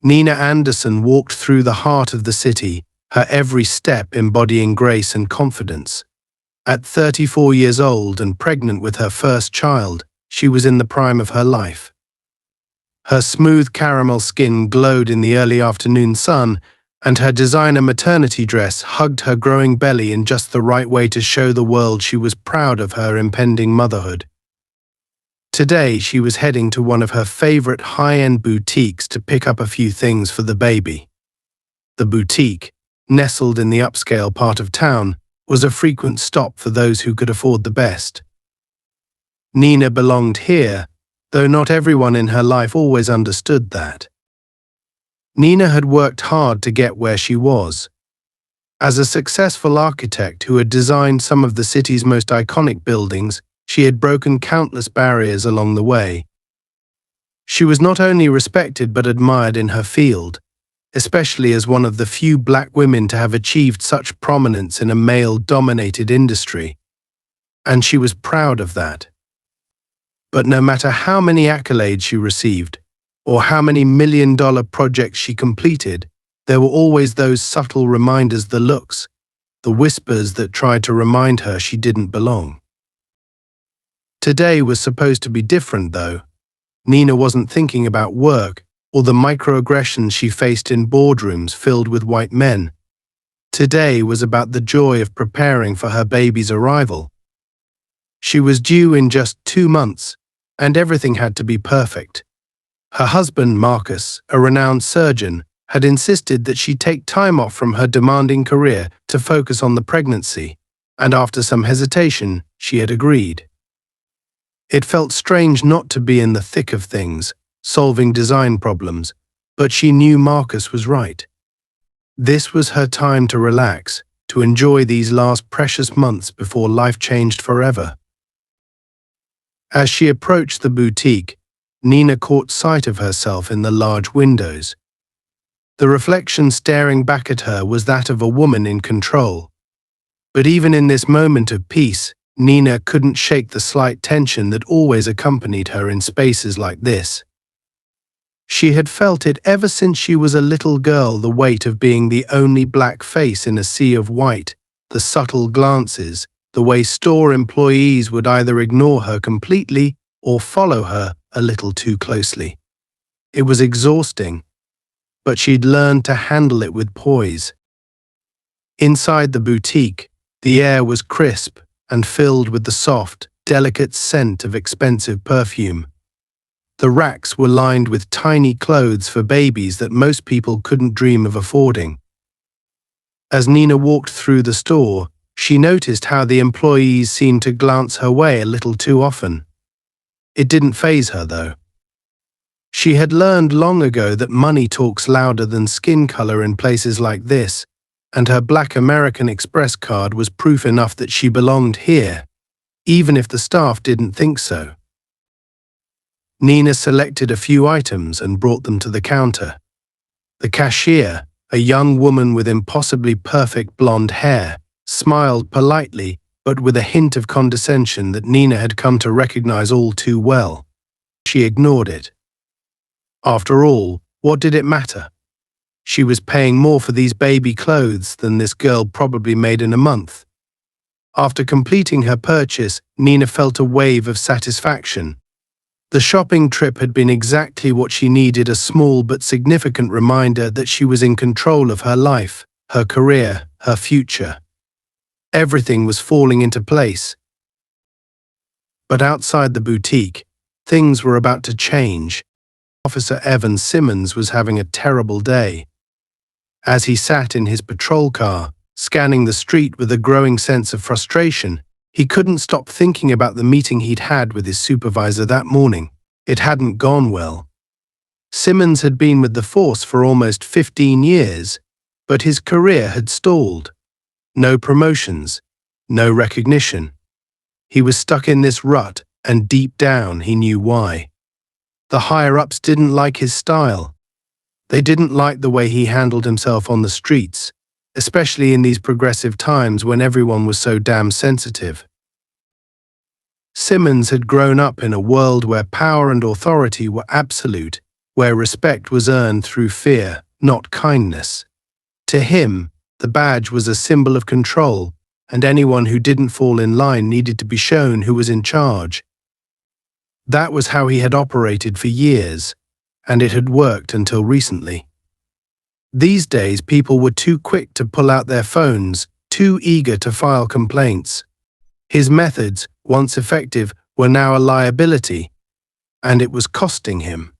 Nina Anderson walked through the heart of the city, her every step embodying grace and confidence. At 34 years old and pregnant with her first child, she was in the prime of her life. Her smooth caramel skin glowed in the early afternoon sun, and her designer maternity dress hugged her growing belly in just the right way to show the world she was proud of her impending motherhood. Today, she was heading to one of her favorite high-end boutiques to pick up a few things for the baby. The boutique, nestled in the upscale part of town, was a frequent stop for those who could afford the best. Nina belonged here, though not everyone in her life always understood that. Nina had worked hard to get where she was. As a successful architect who had designed some of the city's most iconic buildings, she had broken countless barriers along the way. She was not only respected but admired in her field, especially as one of the few black women to have achieved such prominence in a male-dominated industry. And she was proud of that. But no matter how many accolades she received, or how many million-dollar projects she completed, there were always those subtle reminders, the looks, the whispers that tried to remind her she didn't belong. Today was supposed to be different, though. Nina wasn't thinking about work or the microaggressions she faced in boardrooms filled with white men. Today was about the joy of preparing for her baby's arrival. She was due in just 2 months, and everything had to be perfect. Her husband, Marcus, a renowned surgeon, had insisted that she take time off from her demanding career to focus on the pregnancy, and after some hesitation, she had agreed. It felt strange not to be in the thick of things, solving design problems, but she knew Marcus was right. This was her time to relax, to enjoy these last precious months before life changed forever. As she approached the boutique, Nina caught sight of herself in the large windows. The reflection staring back at her was that of a woman in control. But even in this moment of peace, Nina couldn't shake the slight tension that always accompanied her in spaces like this. She had felt it ever since she was a little girl, the weight of being the only black face in a sea of white, the subtle glances, the way store employees would either ignore her completely or follow her a little too closely. It was exhausting, but she'd learned to handle it with poise. Inside the boutique, the air was crisp and filled with the soft, delicate scent of expensive perfume. The racks were lined with tiny clothes for babies that most people couldn't dream of affording. As Nina walked through the store, she noticed how the employees seemed to glance her way a little too often. It didn't faze her, though. She had learned long ago that money talks louder than skin color in places like this, and her Black American Express card was proof enough that she belonged here, even if the staff didn't think so. Nina selected a few items and brought them to the counter. The cashier, a young woman with impossibly perfect blonde hair, smiled politely but with a hint of condescension that Nina had come to recognize all too well. She ignored it. After all, what did it matter? She was paying more for these baby clothes than this girl probably made in a month. After completing her purchase, Nina felt a wave of satisfaction. The shopping trip had been exactly what she needed, a small but significant reminder that she was in control of her life, her career, her future. Everything was falling into place. But outside the boutique, things were about to change. Officer Evan Simmons was having a terrible day. As he sat in his patrol car, scanning the street with a growing sense of frustration, he couldn't stop thinking about the meeting he'd had with his supervisor that morning. It hadn't gone well. Simmons had been with the force for almost 15 years, but his career had stalled. No promotions, no recognition. He was stuck in this rut, and deep down he knew why. The higher-ups didn't like his style. They didn't like the way he handled himself on the streets, especially in these progressive times when everyone was so damn sensitive. Simmons had grown up in a world where power and authority were absolute, where respect was earned through fear, not kindness. To him, the badge was a symbol of control, and anyone who didn't fall in line needed to be shown who was in charge. That was how he had operated for years, and it had worked until recently. These days, people were too quick to pull out their phones, too eager to file complaints. His methods, once effective, were now a liability, and it was costing him.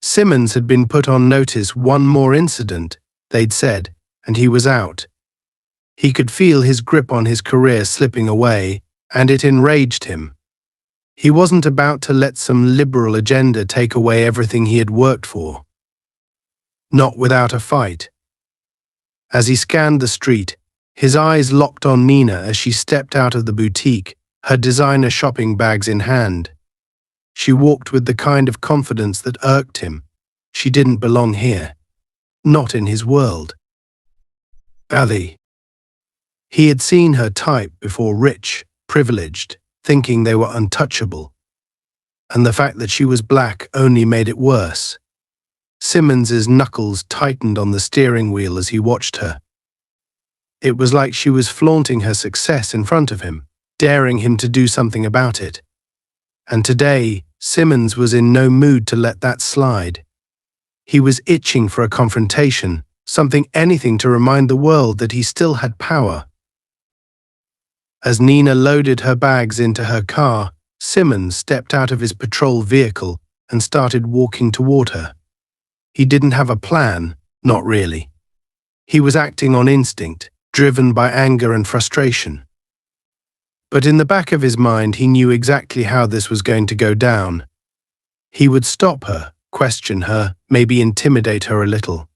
Simmons had been put on notice. One more incident, they'd said, and he was out. He could feel his grip on his career slipping away, and it enraged him. He wasn't about to let some liberal agenda take away everything he had worked for. Not without a fight. As he scanned the street, his eyes locked on Nina as she stepped out of the boutique, her designer shopping bags in hand. She walked with the kind of confidence that irked him. She didn't belong here. Not in his world. Ali. He had seen her type before, rich, privileged, thinking they were untouchable. And the fact that she was black only made it worse. Simmons's knuckles tightened on the steering wheel as he watched her. It was like she was flaunting her success in front of him, daring him to do something about it. And today, Simmons was in no mood to let that slide. He was itching for a confrontation, anything to remind the world that he still had power. As Nina loaded her bags into her car, Simmons stepped out of his patrol vehicle and started walking toward her. He didn't have a plan, not really. He was acting on instinct, driven by anger and frustration. But in the back of his mind, he knew exactly how this was going to go down. He would stop her, question her, maybe intimidate her a little.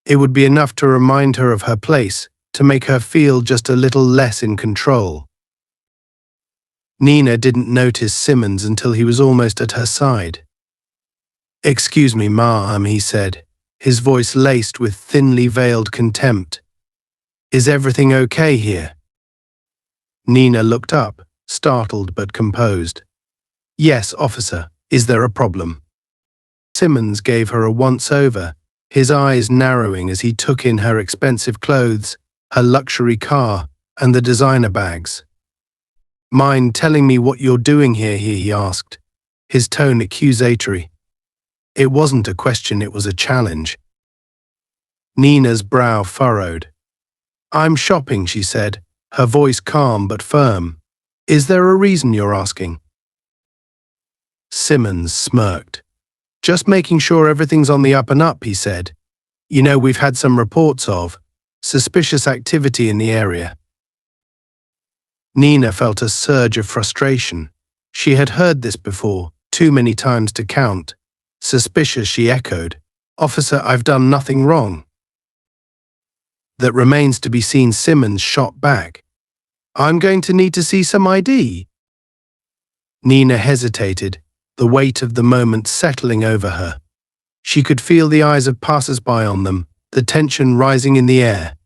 It would be enough to remind her of her place, to make her feel just a little less in control. Nina didn't notice Simmons until he was almost at her side. "Excuse me, ma'am," he said, his voice laced with thinly veiled contempt. "Is everything okay here?" Nina looked up, startled but composed. "Yes, officer. Is there a problem?" Simmons gave her a once-over, his eyes narrowing as he took in her expensive clothes, her luxury car, and the designer bags. "Mind telling me what you're doing here?" he asked, his tone accusatory. It wasn't a question, it was a challenge. Nina's brow furrowed. "I'm shopping," she said, her voice calm but firm. "Is there a reason you're asking?" Simmons smirked. "Just making sure everything's on the up and up," he said. "You know, we've had some reports of suspicious activity in the area." Nina felt a surge of frustration. She had heard this before, too many times to count. Suspicious, she echoed. "Officer, I've done nothing wrong." "That remains to be seen," Simmons shot back. "I'm going to need to see some ID." Nina hesitated, the weight of the moment settling over her. She could feel the eyes of passers-by on them, the tension rising in the air.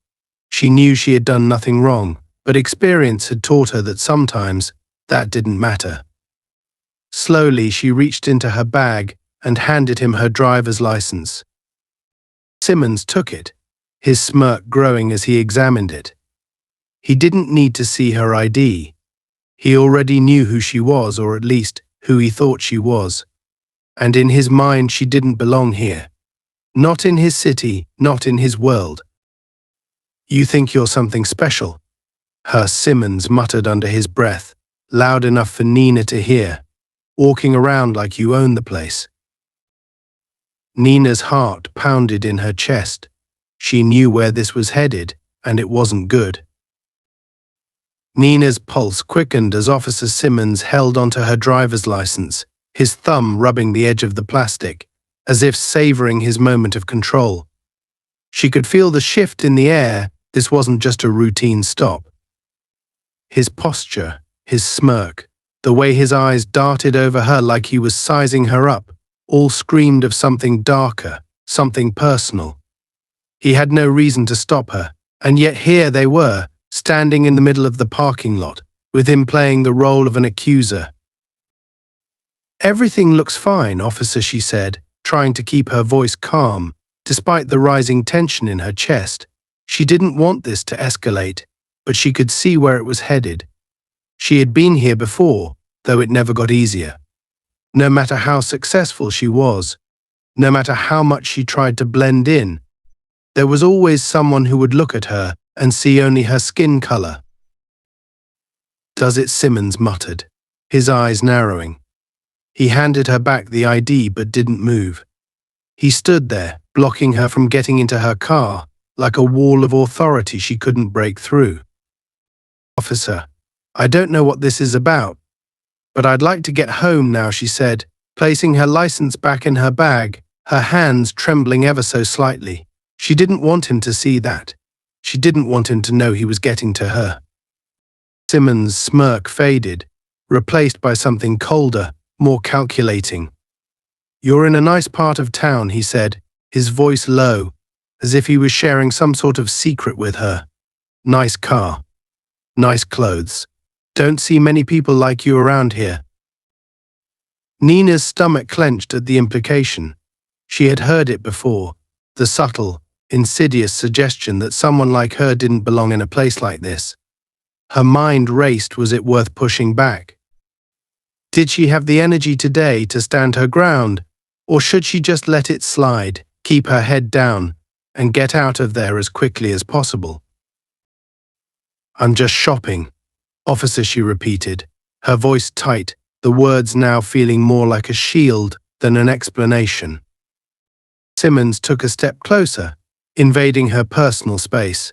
She knew she had done nothing wrong, but experience had taught her that sometimes that didn't matter. Slowly, she reached into her bag and handed him her driver's license. Simmons took it, his smirk growing as he examined it. He didn't need to see her ID. He already knew who she was, or at least who he thought she was. And in his mind, she didn't belong here. Not in his city, not in his world. "You think you're something special?" Simmons muttered under his breath, loud enough for Nina to hear. "Walking around like you own the place." Nina's heart pounded in her chest. She knew where this was headed, and it wasn't good. Nina's pulse quickened as Officer Simmons held onto her driver's license, his thumb rubbing the edge of the plastic, as if savoring his moment of control. She could feel the shift in the air. This wasn't just a routine stop. His posture, his smirk, the way his eyes darted over her like he was sizing her up, all screamed of something darker, something personal. He had no reason to stop her, and yet here they were, standing in the middle of the parking lot, with him playing the role of an accuser. Everything looks fine, officer, she said, trying to keep her voice calm, despite the rising tension in her chest. She didn't want this to escalate, but she could see where it was headed. She had been here before, though it never got easier. No matter how successful she was, no matter how much she tried to blend in, there was always someone who would look at her and see only her skin color. "Does it?" Simmons muttered, his eyes narrowing. He handed her back the ID but didn't move. He stood there, blocking her from getting into her car, like a wall of authority she couldn't break through. "Officer, I don't know what this is about, but I'd like to get home now," she said, placing her license back in her bag, her hands trembling ever so slightly. She didn't want him to see that. She didn't want him to know he was getting to her. Simmons' smirk faded, replaced by something colder, more calculating. "You're in a nice part of town," he said, his voice low, as if he was sharing some sort of secret with her. "Nice car. Nice clothes. Don't see many people like you around here." Nina's stomach clenched at the implication. She had heard it before, the subtle, insidious suggestion that someone like her didn't belong in a place like this. Her mind raced. Was it worth pushing back? Did she have the energy today to stand her ground, or should she just let it slide, keep her head down, and get out of there as quickly as possible? "I'm just shopping, officer," she repeated, her voice tight, the words now feeling more like a shield than an explanation. Simmons took a step closer, invading her personal space.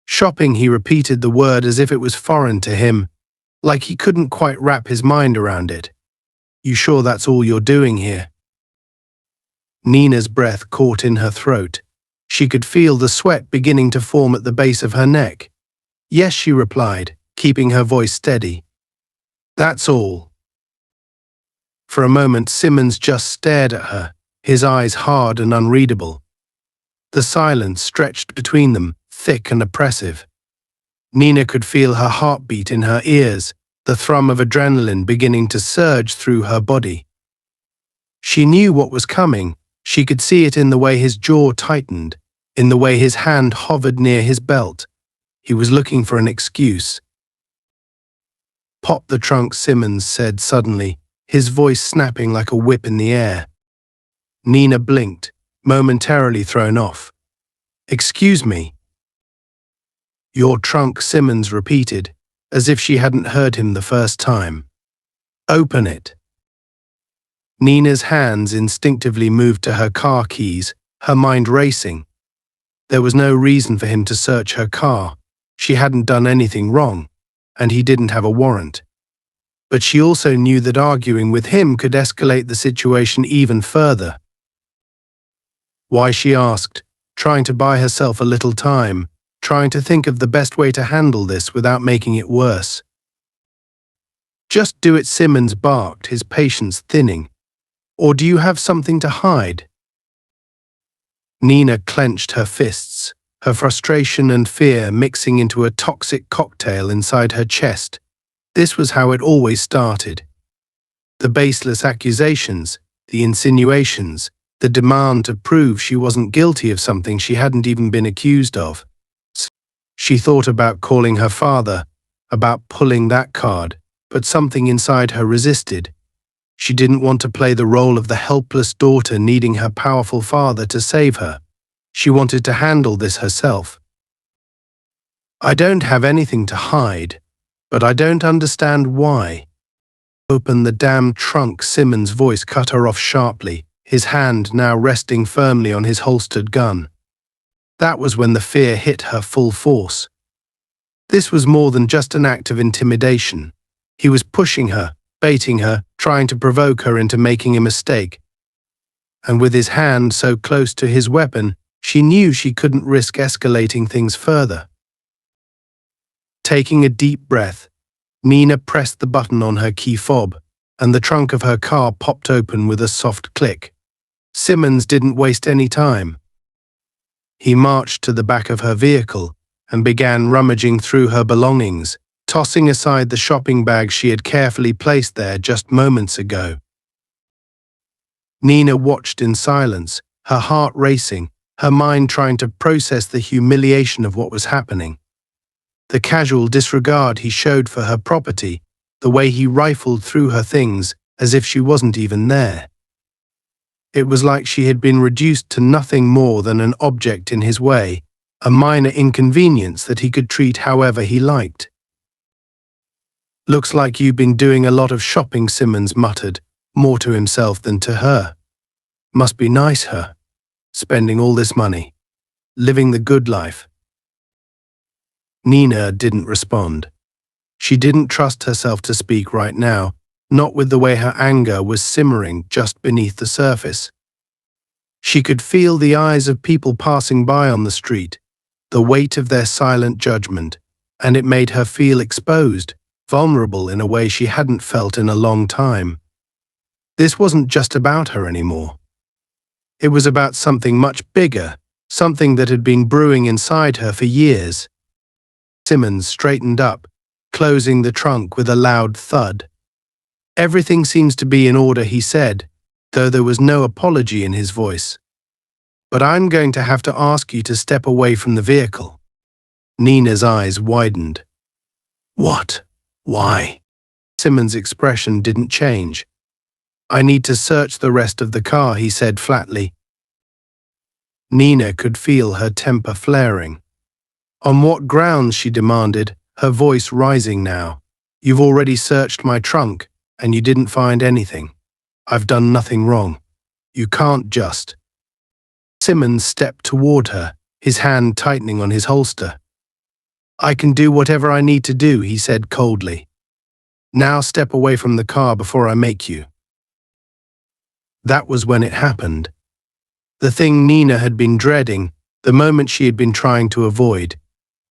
"Shopping," he repeated the word as if it was foreign to him, like he couldn't quite wrap his mind around it. "You sure that's all you're doing here?" Nina's breath caught in her throat. She could feel the sweat beginning to form at the base of her neck. "Yes," she replied, keeping her voice steady. "That's all." For a moment Simmons just stared at her, his eyes hard and unreadable. The silence stretched between them, thick and oppressive. Nina could feel her heartbeat in her ears, the thrum of adrenaline beginning to surge through her body. She knew what was coming. She could see it in the way his jaw tightened, in the way his hand hovered near his belt. He was looking for an excuse. "Pop the trunk," Simmons said suddenly, his voice snapping like a whip in the air. Nina blinked, momentarily thrown off. "Excuse me?" "Your trunk," Simmons repeated, as if she hadn't heard him the first time. "Open it." Nina's hands instinctively moved to her car keys, her mind racing. There was no reason for him to search her car. She hadn't done anything wrong, and he didn't have a warrant. But she also knew that arguing with him could escalate the situation even further. "Why?" she asked, trying to buy herself a little time, trying to think of the best way to handle this without making it worse. "Just do it," Simmons barked, his patience thinning. "Or do you have something to hide?" Nina clenched her fists, her frustration and fear mixing into a toxic cocktail inside her chest. This was how it always started. The baseless accusations, the insinuations, the demand to prove she wasn't guilty of something she hadn't even been accused of. She thought about calling her father, about pulling that card, but something inside her resisted. She didn't want to play the role of the helpless daughter needing her powerful father to save her. She wanted to handle this herself. "I don't have anything to hide, but I don't understand why." "Open the damn trunk," Simmons' voice cut her off sharply, his hand now resting firmly on his holstered gun. That was when the fear hit her full force. This was more than just an act of intimidation. He was pushing her, baiting her, trying to provoke her into making a mistake. And with his hand so close to his weapon, she knew she couldn't risk escalating things further. Taking a deep breath, Nina pressed the button on her key fob, and the trunk of her car popped open with a soft click. Simmons didn't waste any time. He marched to the back of her vehicle and began rummaging through her belongings, tossing aside the shopping bag she had carefully placed there just moments ago. Nina watched in silence, her heart racing, her mind trying to process the humiliation of what was happening. The casual disregard he showed for her property, the way he rifled through her things as if she wasn't even there. It was like she had been reduced to nothing more than an object in his way, a minor inconvenience that he could treat however he liked. "Looks like you've been doing a lot of shopping," Simmons muttered, more to himself than to her. "Must be nice, her. Spending all this money. Living the good life." Nina didn't respond. She didn't trust herself to speak right now, not with the way her anger was simmering just beneath the surface. She could feel the eyes of people passing by on the street, the weight of their silent judgment, and it made her feel exposed, vulnerable in a way she hadn't felt in a long time. This wasn't just about her anymore. It was about something much bigger, something that had been brewing inside her for years. Simmons straightened up, closing the trunk with a loud thud. "Everything seems to be in order," he said, though there was no apology in his voice. "But I'm going to have to ask you to step away from the vehicle." Nina's eyes widened. "What? Why?" Simmons' expression didn't change. "I need to search the rest of the car," he said flatly. Nina could feel her temper flaring. "On what grounds?" she demanded, her voice rising now. "You've already searched my trunk, and you didn't find anything. I've done nothing wrong. You can't just—" Simmons stepped toward her, his hand tightening on his holster. "I can do whatever I need to do," he said coldly. "Now step away from the car before I make you." That was when it happened. The thing Nina had been dreading, the moment she had been trying to avoid.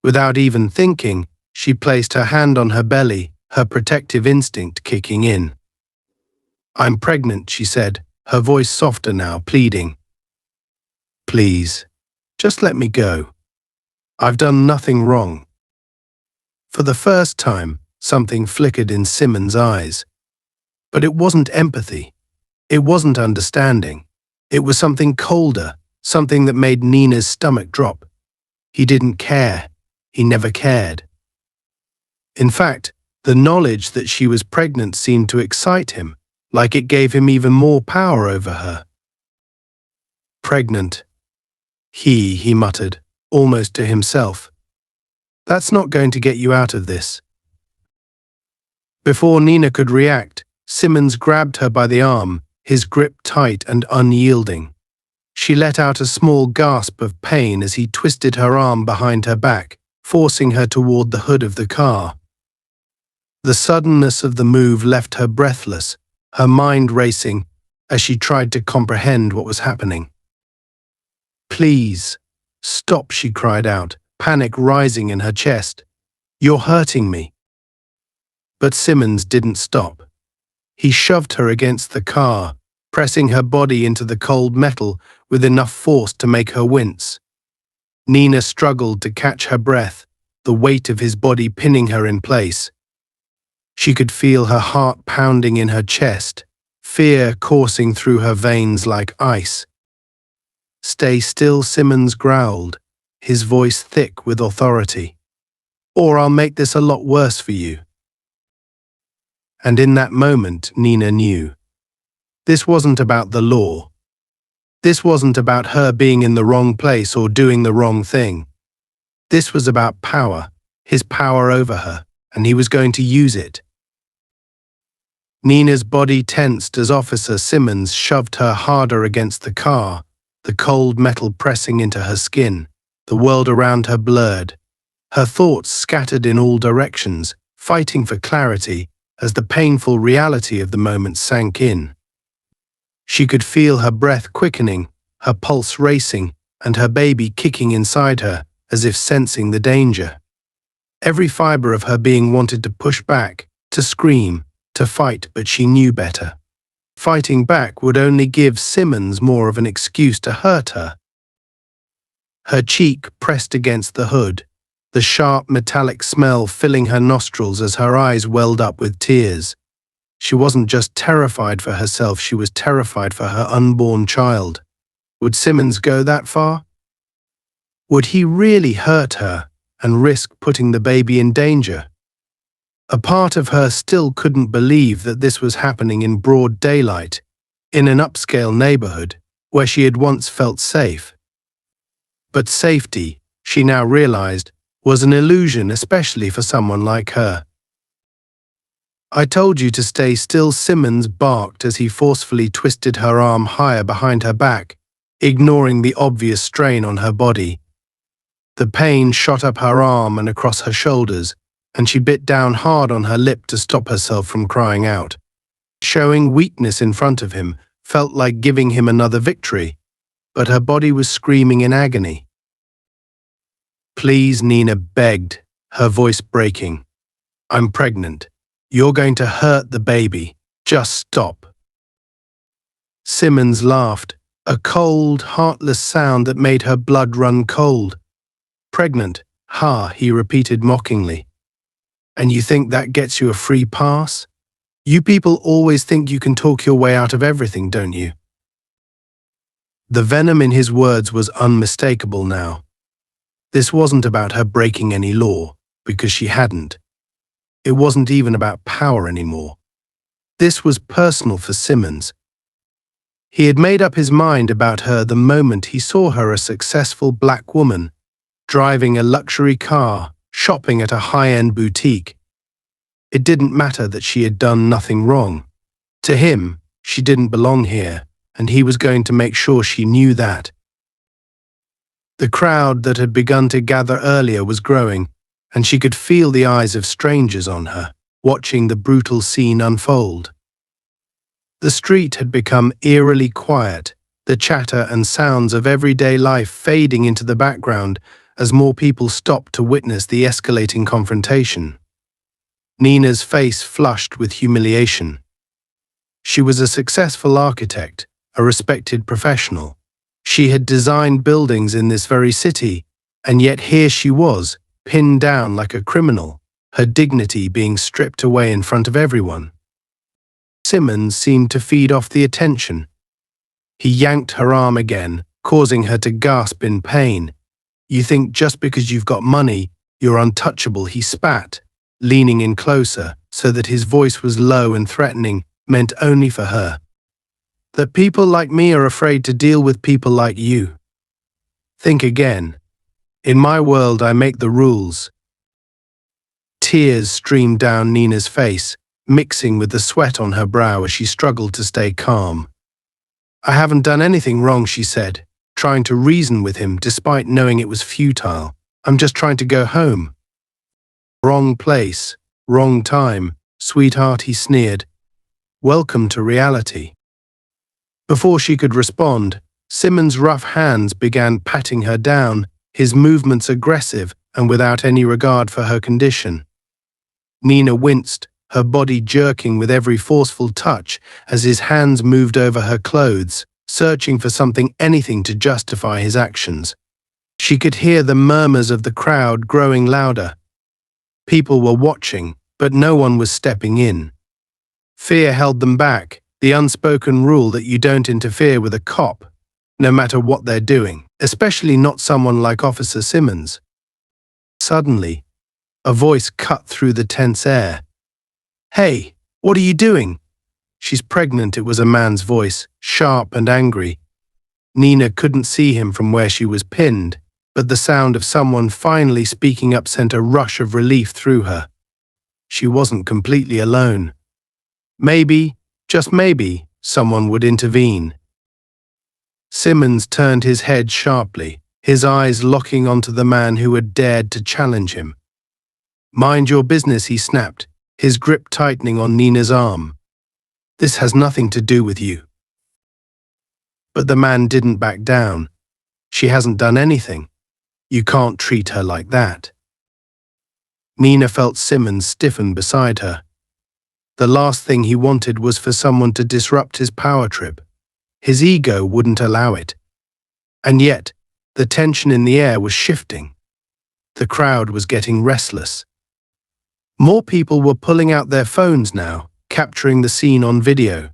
Without even thinking, she placed her hand on her belly, her protective instinct kicking in. "I'm pregnant," she said, her voice softer now, pleading. "Please, just let me go. I've done nothing wrong." For the first time, something flickered in Simmons' eyes. But it wasn't empathy. It wasn't understanding. It was something colder, something that made Nina's stomach drop. He didn't care. He never cared. In fact, the knowledge that she was pregnant seemed to excite him, like it gave him even more power over her. "Pregnant. He muttered, almost to himself. "That's not going to get you out of this." Before Nina could react, Simmons grabbed her by the arm, his grip tight and unyielding. She let out a small gasp of pain as he twisted her arm behind her back, forcing her toward the hood of the car. The suddenness of the move left her breathless, her mind racing, as she tried to comprehend what was happening. "Please, stop," she cried out, panic rising in her chest. "You're hurting me." But Simmons didn't stop. He shoved her against the car, pressing her body into the cold metal with enough force to make her wince. Nina struggled to catch her breath, the weight of his body pinning her in place. She could feel her heart pounding in her chest, fear coursing through her veins like ice. "Stay still," Simmons growled, his voice thick with authority. "Or I'll make this a lot worse for you." And in that moment, Nina knew. This wasn't about the law. This wasn't about her being in the wrong place or doing the wrong thing. This was about power, his power over her, and he was going to use it. Nina's body tensed as Officer Simmons shoved her harder against the car, the cold metal pressing into her skin, the world around her blurred. Her thoughts scattered in all directions, fighting for clarity as the painful reality of the moment sank in. She could feel her breath quickening, her pulse racing, and her baby kicking inside her, as if sensing the danger. Every fiber of her being wanted to push back, to scream, to fight, but she knew better. Fighting back would only give Simmons more of an excuse to hurt her. Her cheek pressed against the hood, the sharp metallic smell filling her nostrils as her eyes welled up with tears. She wasn't just terrified for herself, she was terrified for her unborn child. Would Simmons go that far? Would he really hurt her and risk putting the baby in danger? A part of her still couldn't believe that this was happening in broad daylight, in an upscale neighborhood where she had once felt safe. But safety, she now realized, was an illusion, especially for someone like her. "I told you to stay still," Simmons barked as he forcefully twisted her arm higher behind her back, ignoring the obvious strain on her body. The pain shot up her arm and across her shoulders, and she bit down hard on her lip to stop herself from crying out. Showing weakness in front of him felt like giving him another victory, but her body was screaming in agony. "Please," Nina begged, her voice breaking. "I'm pregnant. You're going to hurt the baby. Just stop." Simmons laughed, a cold, heartless sound that made her blood run cold. "Pregnant? Ha," he repeated mockingly. "And you think that gets you a free pass? You people always think you can talk your way out of everything, don't you?" The venom in his words was unmistakable now. This wasn't about her breaking any law, because she hadn't. It wasn't even about power anymore. This was personal for Simmons. He had made up his mind about her the moment he saw her, a successful black woman, driving a luxury car, shopping at a high-end boutique. It didn't matter that she had done nothing wrong. To him, she didn't belong here, and he was going to make sure she knew that. The crowd that had begun to gather earlier was growing, and she could feel the eyes of strangers on her, watching the brutal scene unfold. The street had become eerily quiet, the chatter and sounds of everyday life fading into the background as more people stopped to witness the escalating confrontation. Nina's face flushed with humiliation. She was a successful architect, a respected professional. She had designed buildings in this very city, and yet here she was, pinned down like a criminal, her dignity being stripped away in front of everyone. Simmons seemed to feed off the attention. He yanked her arm again, causing her to gasp in pain. "You think just because you've got money, you're untouchable," he spat, leaning in closer so that his voice was low and threatening, meant only for her. "That people like me are afraid to deal with people like you. Think again. In my world, I make the rules." Tears streamed down Nina's face, mixing with the sweat on her brow as she struggled to stay calm. "I haven't done anything wrong," she said, trying to reason with him despite knowing it was futile. "I'm just trying to go home." "Wrong place, wrong time, sweetheart," he sneered. "Welcome to reality." Before she could respond, Simmons' rough hands began patting her down, his movements aggressive and without any regard for her condition. Nina winced, her body jerking with every forceful touch as his hands moved over her clothes, searching for anything to justify his actions. She could hear the murmurs of the crowd growing louder. People were watching, but no one was stepping in. Fear held them back, the unspoken rule that you don't interfere with a cop, no matter what they're doing, especially not someone like Officer Simmons. Suddenly, a voice cut through the tense air. "Hey, what are you doing?" "She's pregnant," it was a man's voice, sharp and angry. Nina couldn't see him from where she was pinned, but the sound of someone finally speaking up sent a rush of relief through her. She wasn't completely alone. Maybe, just maybe, someone would intervene. Simmons turned his head sharply, his eyes locking onto the man who had dared to challenge him. "Mind your business," he snapped, his grip tightening on Nina's arm. "This has nothing to do with you." But the man didn't back down. "She hasn't done anything. You can't treat her like that." Nina felt Simmons stiffen beside her. The last thing he wanted was for someone to disrupt his power trip. His ego wouldn't allow it. And yet, the tension in the air was shifting. The crowd was getting restless. More people were pulling out their phones now, capturing the scene on video.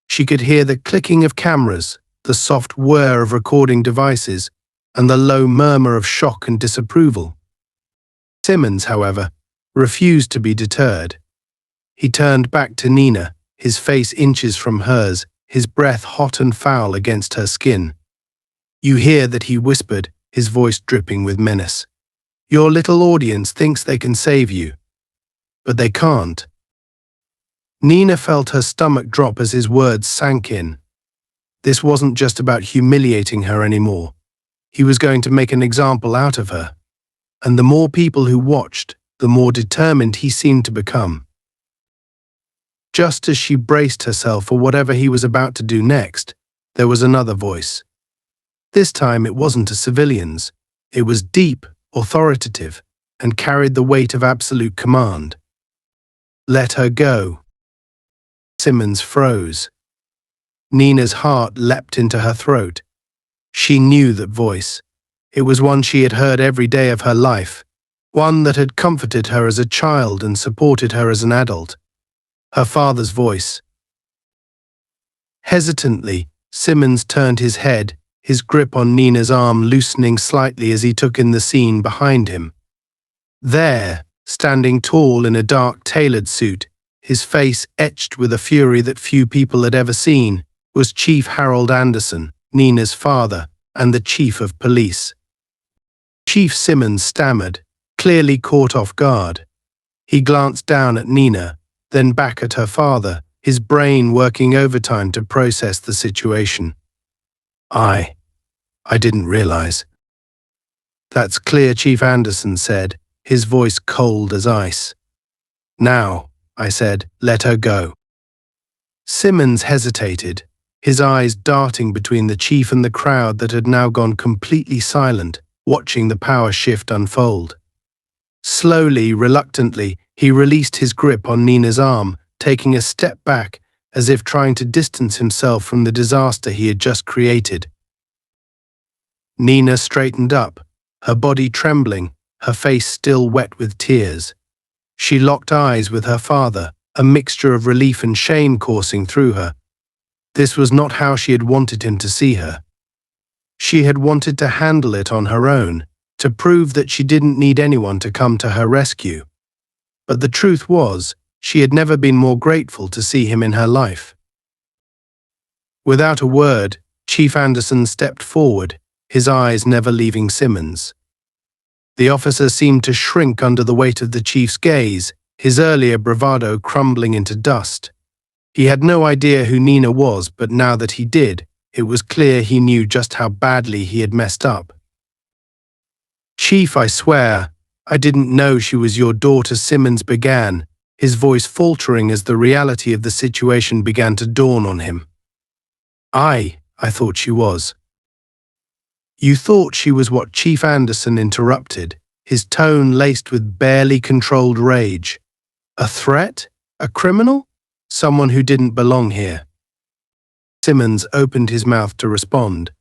She could hear the clicking of cameras, the soft whir of recording devices, and the low murmur of shock and disapproval. Simmons, however, refused to be deterred. He turned back to Nina, his face inches from hers, his breath hot and foul against her skin. "You hear that," he whispered, his voice dripping with menace. "Your little audience thinks they can save you, but they can't." Nina felt her stomach drop as his words sank in. This wasn't just about humiliating her anymore. He was going to make an example out of her. And the more people who watched, the more determined he seemed to become. Just as she braced herself for whatever he was about to do next, there was another voice. This time it wasn't a civilian's. It was deep, authoritative, and carried the weight of absolute command. "Let her go." Simmons froze. Nina's heart leapt into her throat. She knew that voice. It was one she had heard every day of her life, one that had comforted her as a child and supported her as an adult. Her father's voice. Hesitantly, Simmons turned his head, his grip on Nina's arm loosening slightly as he took in the scene behind him. There, standing tall in a dark tailored suit, his face etched with a fury that few people had ever seen, was Chief Harold Anderson, Nina's father, and the chief of police. Chief Simmons stammered, clearly caught off guard. He glanced down at Nina, then back at her father, his brain working overtime to process the situation. I didn't realize." "That's clear," Chief Anderson said, his voice cold as ice. "Now," I said, "let her go." Simmons hesitated, his eyes darting between the chief and the crowd that had now gone completely silent, watching the power shift unfold. Slowly, reluctantly, he released his grip on Nina's arm, taking a step back, as if trying to distance himself from the disaster he had just created. Nina straightened up, her body trembling, her face still wet with tears. She locked eyes with her father, a mixture of relief and shame coursing through her. This was not how she had wanted him to see her. She had wanted to handle it on her own, to prove that she didn't need anyone to come to her rescue. But the truth was, she had never been more grateful to see him in her life. Without a word, Chief Anderson stepped forward, his eyes never leaving Simmons. The officer seemed to shrink under the weight of the chief's gaze, his earlier bravado crumbling into dust. He had no idea who Nina was, but now that he did, it was clear he knew just how badly he had messed up. "Chief, I swear, I didn't know she was your daughter," Simmons began, his voice faltering as the reality of the situation began to dawn on him. I thought she was." "You thought she was what?" Chief Anderson interrupted, his tone laced with barely controlled rage. "A threat? A criminal? Someone who didn't belong here?" Simmons opened his mouth to respond,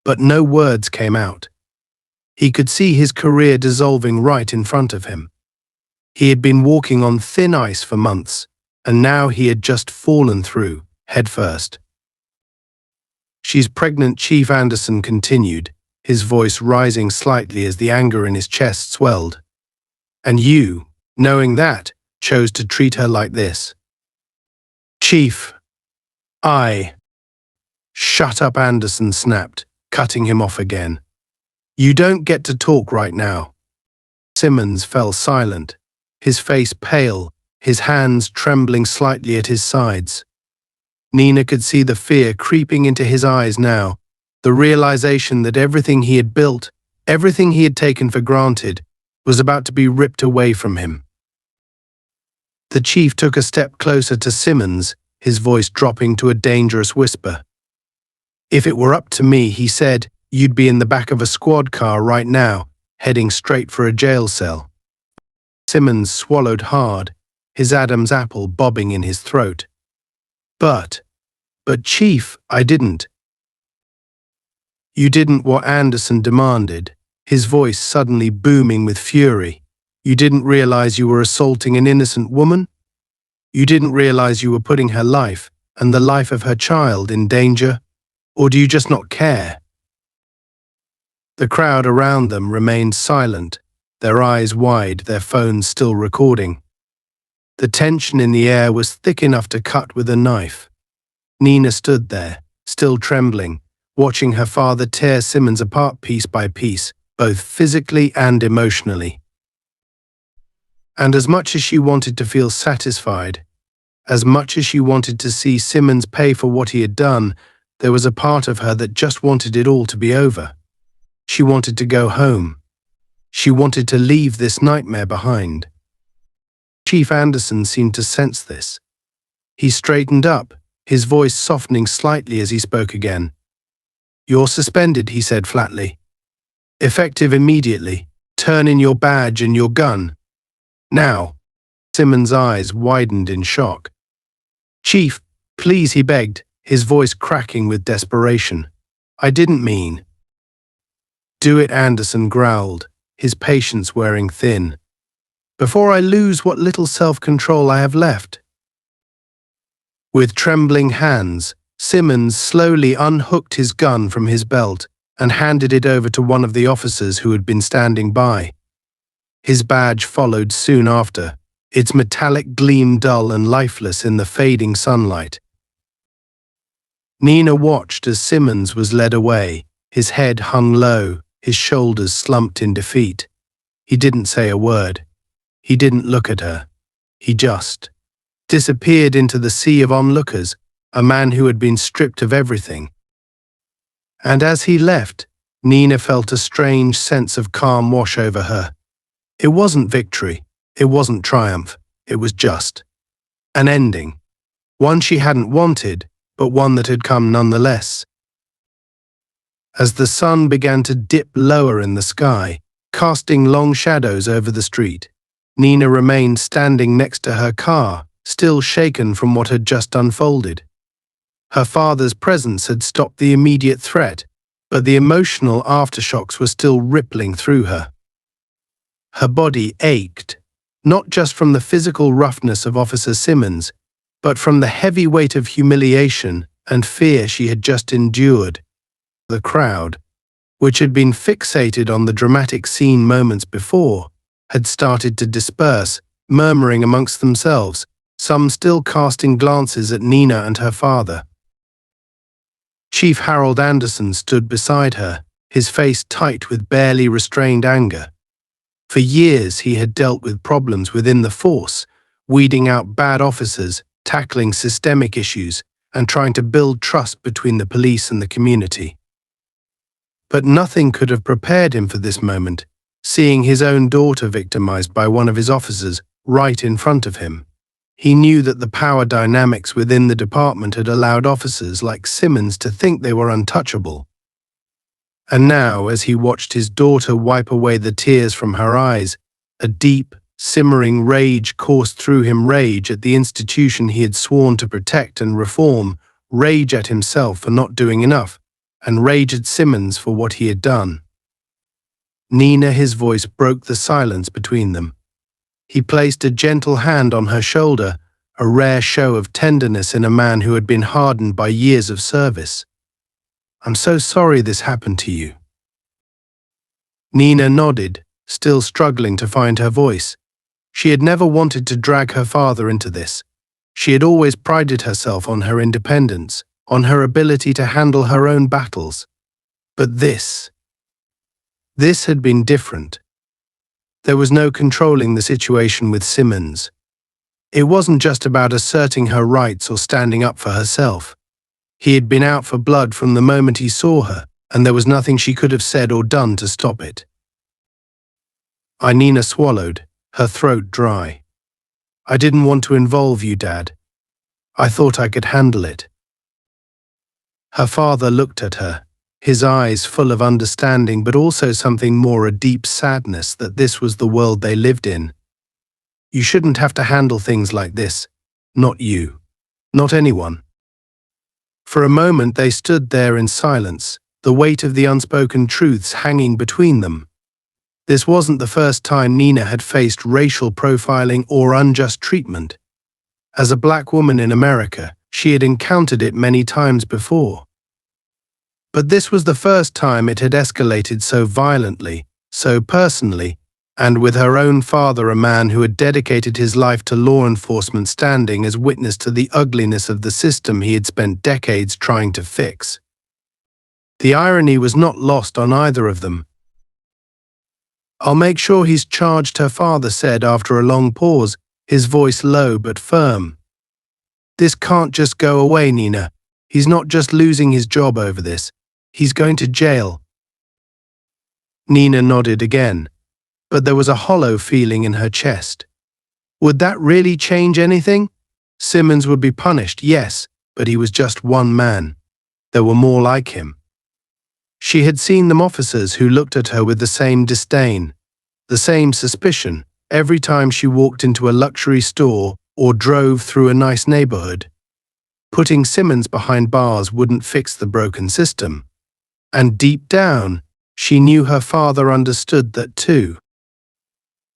but no words came out. He could see his career dissolving right in front of him. He had been walking on thin ice for months, and now he had just fallen through, headfirst. "She's pregnant," Chief Anderson continued, his voice rising slightly as the anger in his chest swelled. "And you, knowing that, chose to treat her like this." "Chief, Shut up," Anderson snapped, cutting him off again. "You don't get to talk right now." Simmons fell silent, his face pale, his hands trembling slightly at his sides. Nina could see the fear creeping into his eyes now, the realization that everything he had built, everything he had taken for granted, was about to be ripped away from him. The chief took a step closer to Simmons, his voice dropping to a dangerous whisper. "If it were up to me," he said, "you'd be in the back of a squad car right now, heading straight for a jail cell." Simmons swallowed hard, his Adam's apple bobbing in his throat. But Chief, I didn't." "You didn't what?" Anderson demanded, his voice suddenly booming with fury. "You didn't realize you were assaulting an innocent woman? You didn't realize you were putting her life and the life of her child in danger? Or do you just not care? The crowd around them remained silent, their eyes wide, their phones still recording. The tension in the air was thick enough to cut with a knife. Nina stood there, still trembling, watching her father tear Simmons apart piece by piece, both physically and emotionally. And as much as she wanted to feel satisfied, as much as she wanted to see Simmons pay for what he had done, there was a part of her that just wanted it all to be over. She wanted to go home. She wanted to leave this nightmare behind. Chief Anderson seemed to sense this. He straightened up, his voice softening slightly as he spoke again. "You're suspended," he said flatly. "Effective immediately. Turn in your badge and your gun. Now." Simmons' eyes widened in shock. "Chief, please," he begged, his voice cracking with desperation. "I didn't mean." "Do it," Anderson growled, his patience wearing thin. "Before I lose what little self-control I have left." With trembling hands, Simmons slowly unhooked his gun from his belt and handed it over to one of the officers who had been standing by. His badge followed soon after, its metallic gleam dull and lifeless in the fading sunlight. Nina watched as Simmons was led away, his head hung low, his shoulders slumped in defeat. He didn't say a word. He didn't look at her. He just disappeared into the sea of onlookers, a man who had been stripped of everything. And as he left, Nina felt a strange sense of calm wash over her. It wasn't victory, it wasn't triumph, it was just an ending. One she hadn't wanted, but one that had come nonetheless. As the sun began to dip lower in the sky, casting long shadows over the street, Nina remained standing next to her car, still shaken from what had just unfolded. Her father's presence had stopped the immediate threat, but the emotional aftershocks were still rippling through her. Her body ached, not just from the physical roughness of Officer Simmons, but from the heavy weight of humiliation and fear she had just endured. The crowd, which had been fixated on the dramatic scene moments before, had started to disperse, murmuring amongst themselves, some still casting glances at Nina and her father. Chief Harold Anderson stood beside her, his face tight with barely restrained anger. For years he had dealt with problems within the force, weeding out bad officers, tackling systemic issues, and trying to build trust between the police and the community. But nothing could have prepared him for this moment, seeing his own daughter victimized by one of his officers right in front of him. He knew that the power dynamics within the department had allowed officers like Simmons to think they were untouchable. And now, as he watched his daughter wipe away the tears from her eyes, a deep, simmering rage coursed through him, rage at the institution he had sworn to protect and reform, rage at himself for not doing enough, and rage at Simmons for what he had done. Nina, his voice broke the silence between them. He placed a gentle hand on her shoulder, a rare show of tenderness in a man who had been hardened by years of service. "I'm so sorry this happened to you." Nina nodded, still struggling to find her voice. She had never wanted to drag her father into this. She had always prided herself on her independence, on her ability to handle her own battles. But this had been different. There was no controlling the situation with Simmons. It wasn't just about asserting her rights or standing up for herself. He had been out for blood from the moment he saw her, and there was nothing she could have said or done to stop it. Nina swallowed, her throat dry. "I didn't want to involve you, Dad. I thought I could handle it." Her father looked at her, his eyes full of understanding but also something more, a deep sadness that this was the world they lived in. "You shouldn't have to handle things like this. Not you. Not anyone." For a moment they stood there in silence, the weight of the unspoken truths hanging between them. This wasn't the first time Nina had faced racial profiling or unjust treatment. As a black woman in America, she had encountered it many times before. But this was the first time it had escalated so violently, so personally, and with her own father, a man who had dedicated his life to law enforcement, standing as witness to the ugliness of the system he had spent decades trying to fix. The irony was not lost on either of them. "I'll make sure he's charged," her father said after a long pause, his voice low but firm. "This can't just go away, Nina. He's not just losing his job over this. He's going to jail." Nina nodded again, but there was a hollow feeling in her chest. Would that really change anything? Simmons would be punished, yes, but he was just one man. There were more like him. She had seen them officers who looked at her with the same disdain, the same suspicion, every time she walked into a luxury store or drove through a nice neighborhood. Putting Simmons behind bars wouldn't fix the broken system. And deep down, she knew her father understood that too.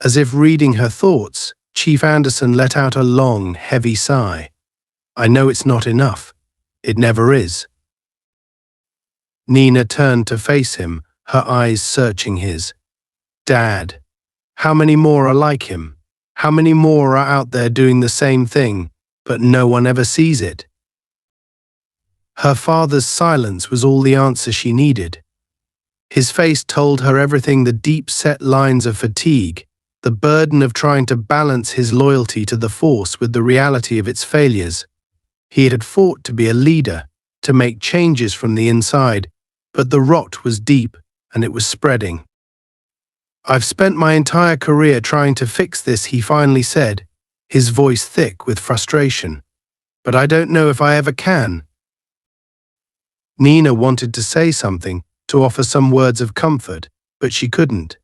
As if reading her thoughts, Chief Anderson let out a long, heavy sigh. "I know it's not enough. It never is." Nina turned to face him, her eyes searching his. "Dad, how many more are like him? How many more are out there doing the same thing, but no one ever sees it?" Her father's silence was all the answer she needed. His face told her everything: the deep-set lines of fatigue, the burden of trying to balance his loyalty to the force with the reality of its failures. He had fought to be a leader, to make changes from the inside, but the rot was deep and it was spreading. "I've spent my entire career trying to fix this," he finally said, his voice thick with frustration. "But I don't know if I ever can." Nina wanted to say something, to offer some words of comfort, but she couldn't.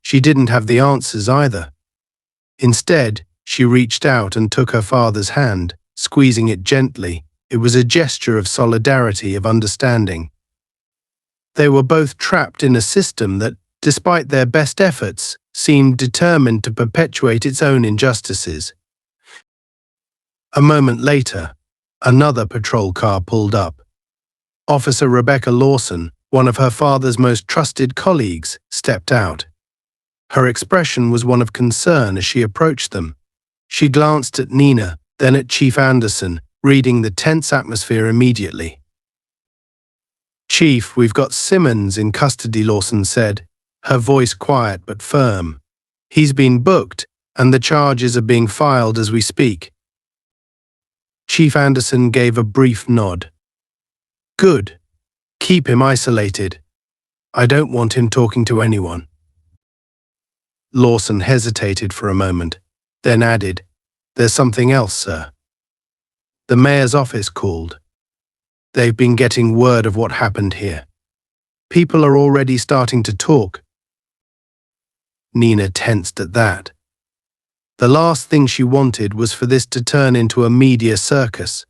She didn't have the answers either. Instead, she reached out and took her father's hand, squeezing it gently. It was a gesture of solidarity, of understanding. They were both trapped in a system that, despite their best efforts, seemed determined to perpetuate its own injustices. A moment later, another patrol car pulled up. Officer Rebecca Lawson, one of her father's most trusted colleagues, stepped out. Her expression was one of concern as she approached them. She glanced at Nina, then at Chief Anderson, reading the tense atmosphere immediately. "Chief, we've got Simmons in custody," Lawson said, her voice quiet but firm. "He's been booked, and the charges are being filed as we speak." Chief Anderson gave a brief nod. "Good. Keep him isolated. I don't want him talking to anyone." Lawson hesitated for a moment, then added, "There's something else, sir." "The mayor's office called. They've been getting word of what happened here. People are already starting to talk." Nina tensed at that. The last thing she wanted was for this to turn into a media circus.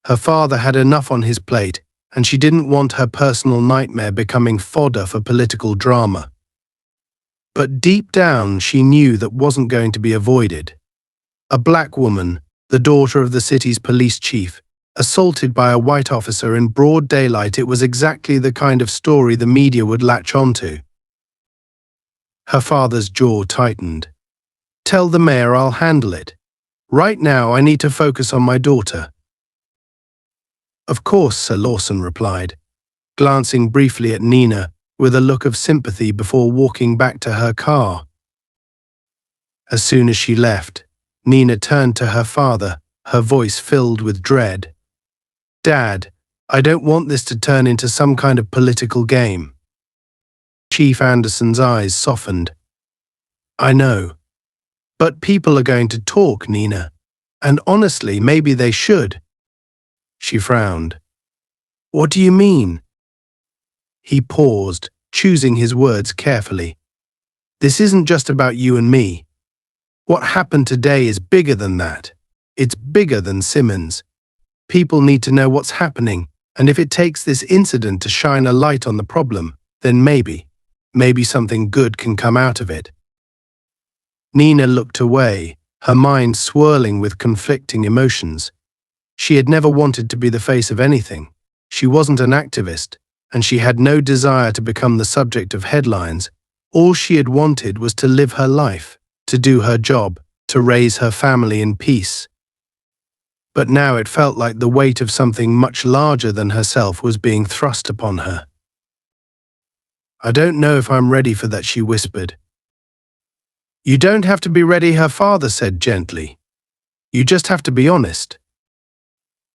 Her father had enough on his plate, and she didn't want her personal nightmare becoming fodder for political drama. But deep down, she knew that wasn't going to be avoided. A black woman, the daughter of the city's police chief, assaulted by a white officer in broad daylight. It was exactly the kind of story the media would latch onto. Her father's jaw tightened. "Tell the mayor I'll handle it. Right now I need to focus on my daughter." "Of course, Sir," Lawson replied, glancing briefly at Nina with a look of sympathy before walking back to her car. As soon as she left, Nina turned to her father, her voice filled with dread. "Dad, I don't want this to turn into some kind of political game." Chief Anderson's eyes softened. "I know. But people are going to talk, Nina. And honestly, maybe they should." She frowned. "What do you mean?" He paused, choosing his words carefully. "This isn't just about you and me. What happened today is bigger than that. It's bigger than Simmons. People need to know what's happening, and if it takes this incident to shine a light on the problem, then maybe something good can come out of it." Nina looked away, her mind swirling with conflicting emotions. She had never wanted to be the face of anything. She wasn't an activist, and she had no desire to become the subject of headlines. All she had wanted was to live her life, to do her job, to raise her family in peace. But now it felt like the weight of something much larger than herself was being thrust upon her. "I don't know if I'm ready for that," she whispered. "You don't have to be ready," her father said gently. "You just have to be honest."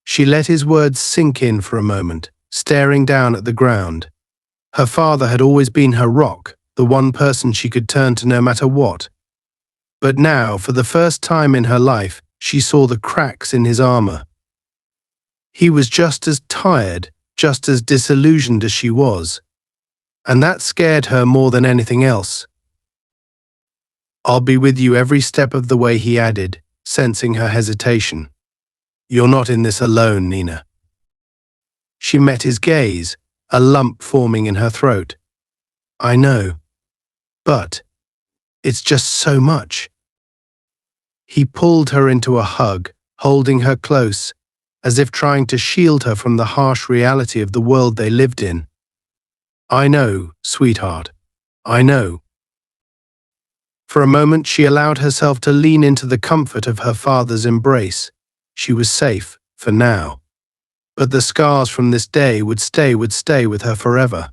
She let his words sink in for a moment, staring down at the ground. Her father had always been her rock, the one person she could turn to no matter what. But now, for the first time in her life, she saw the cracks in his armor. He was just as tired, just as disillusioned as she was. And that scared her more than anything else. "I'll be with you every step of the way," he added, sensing her hesitation. "You're not in this alone, Nina." She met his gaze, a lump forming in her throat. "I know. But it's just so much." He pulled her into a hug, holding her close, as if trying to shield her from the harsh reality of the world they lived in. "I know, sweetheart. I know." For a moment she allowed herself to lean into the comfort of her father's embrace. She was safe, for now. But the scars from this day would stay with her forever.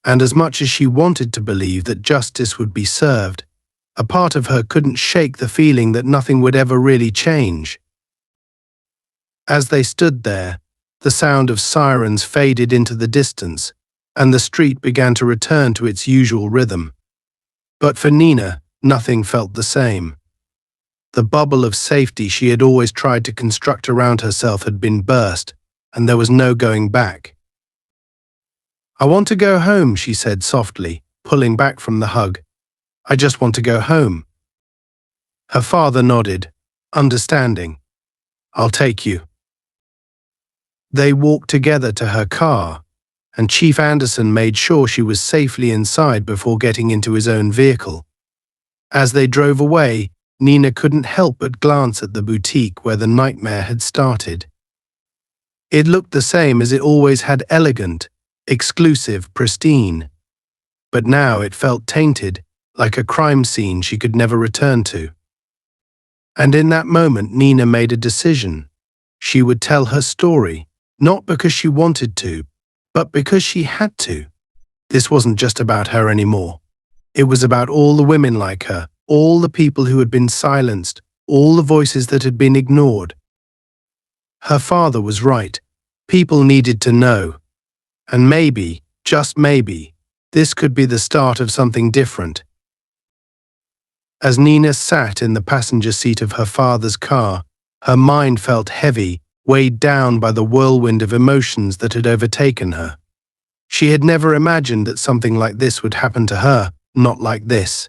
And as much as she wanted to believe that justice would be served, a part of her couldn't shake the feeling that nothing would ever really change. As they stood there, the sound of sirens faded into the distance, and the street began to return to its usual rhythm. But for Nina, nothing felt the same. The bubble of safety she had always tried to construct around herself had been burst, and there was no going back. "I want to go home," she said softly, pulling back from the hug. "I just want to go home." Her father nodded, understanding. "I'll take you." They walked together to her car, and Chief Anderson made sure she was safely inside before getting into his own vehicle. As they drove away, Nina couldn't help but glance at the boutique where the nightmare had started. It looked the same as it always had: elegant, exclusive, pristine. But now it felt tainted, like a crime scene she could never return to. And in that moment Nina made a decision. She would tell her story, not because she wanted to, but because she had to. This wasn't just about her anymore. It was about all the women like her, all the people who had been silenced, all the voices that had been ignored. Her father was right. People needed to know. And maybe, just maybe, this could be the start of something different. As Nina sat in the passenger seat of her father's car, her mind felt heavy, weighed down by the whirlwind of emotions that had overtaken her. She had never imagined that something like this would happen to her, not like this.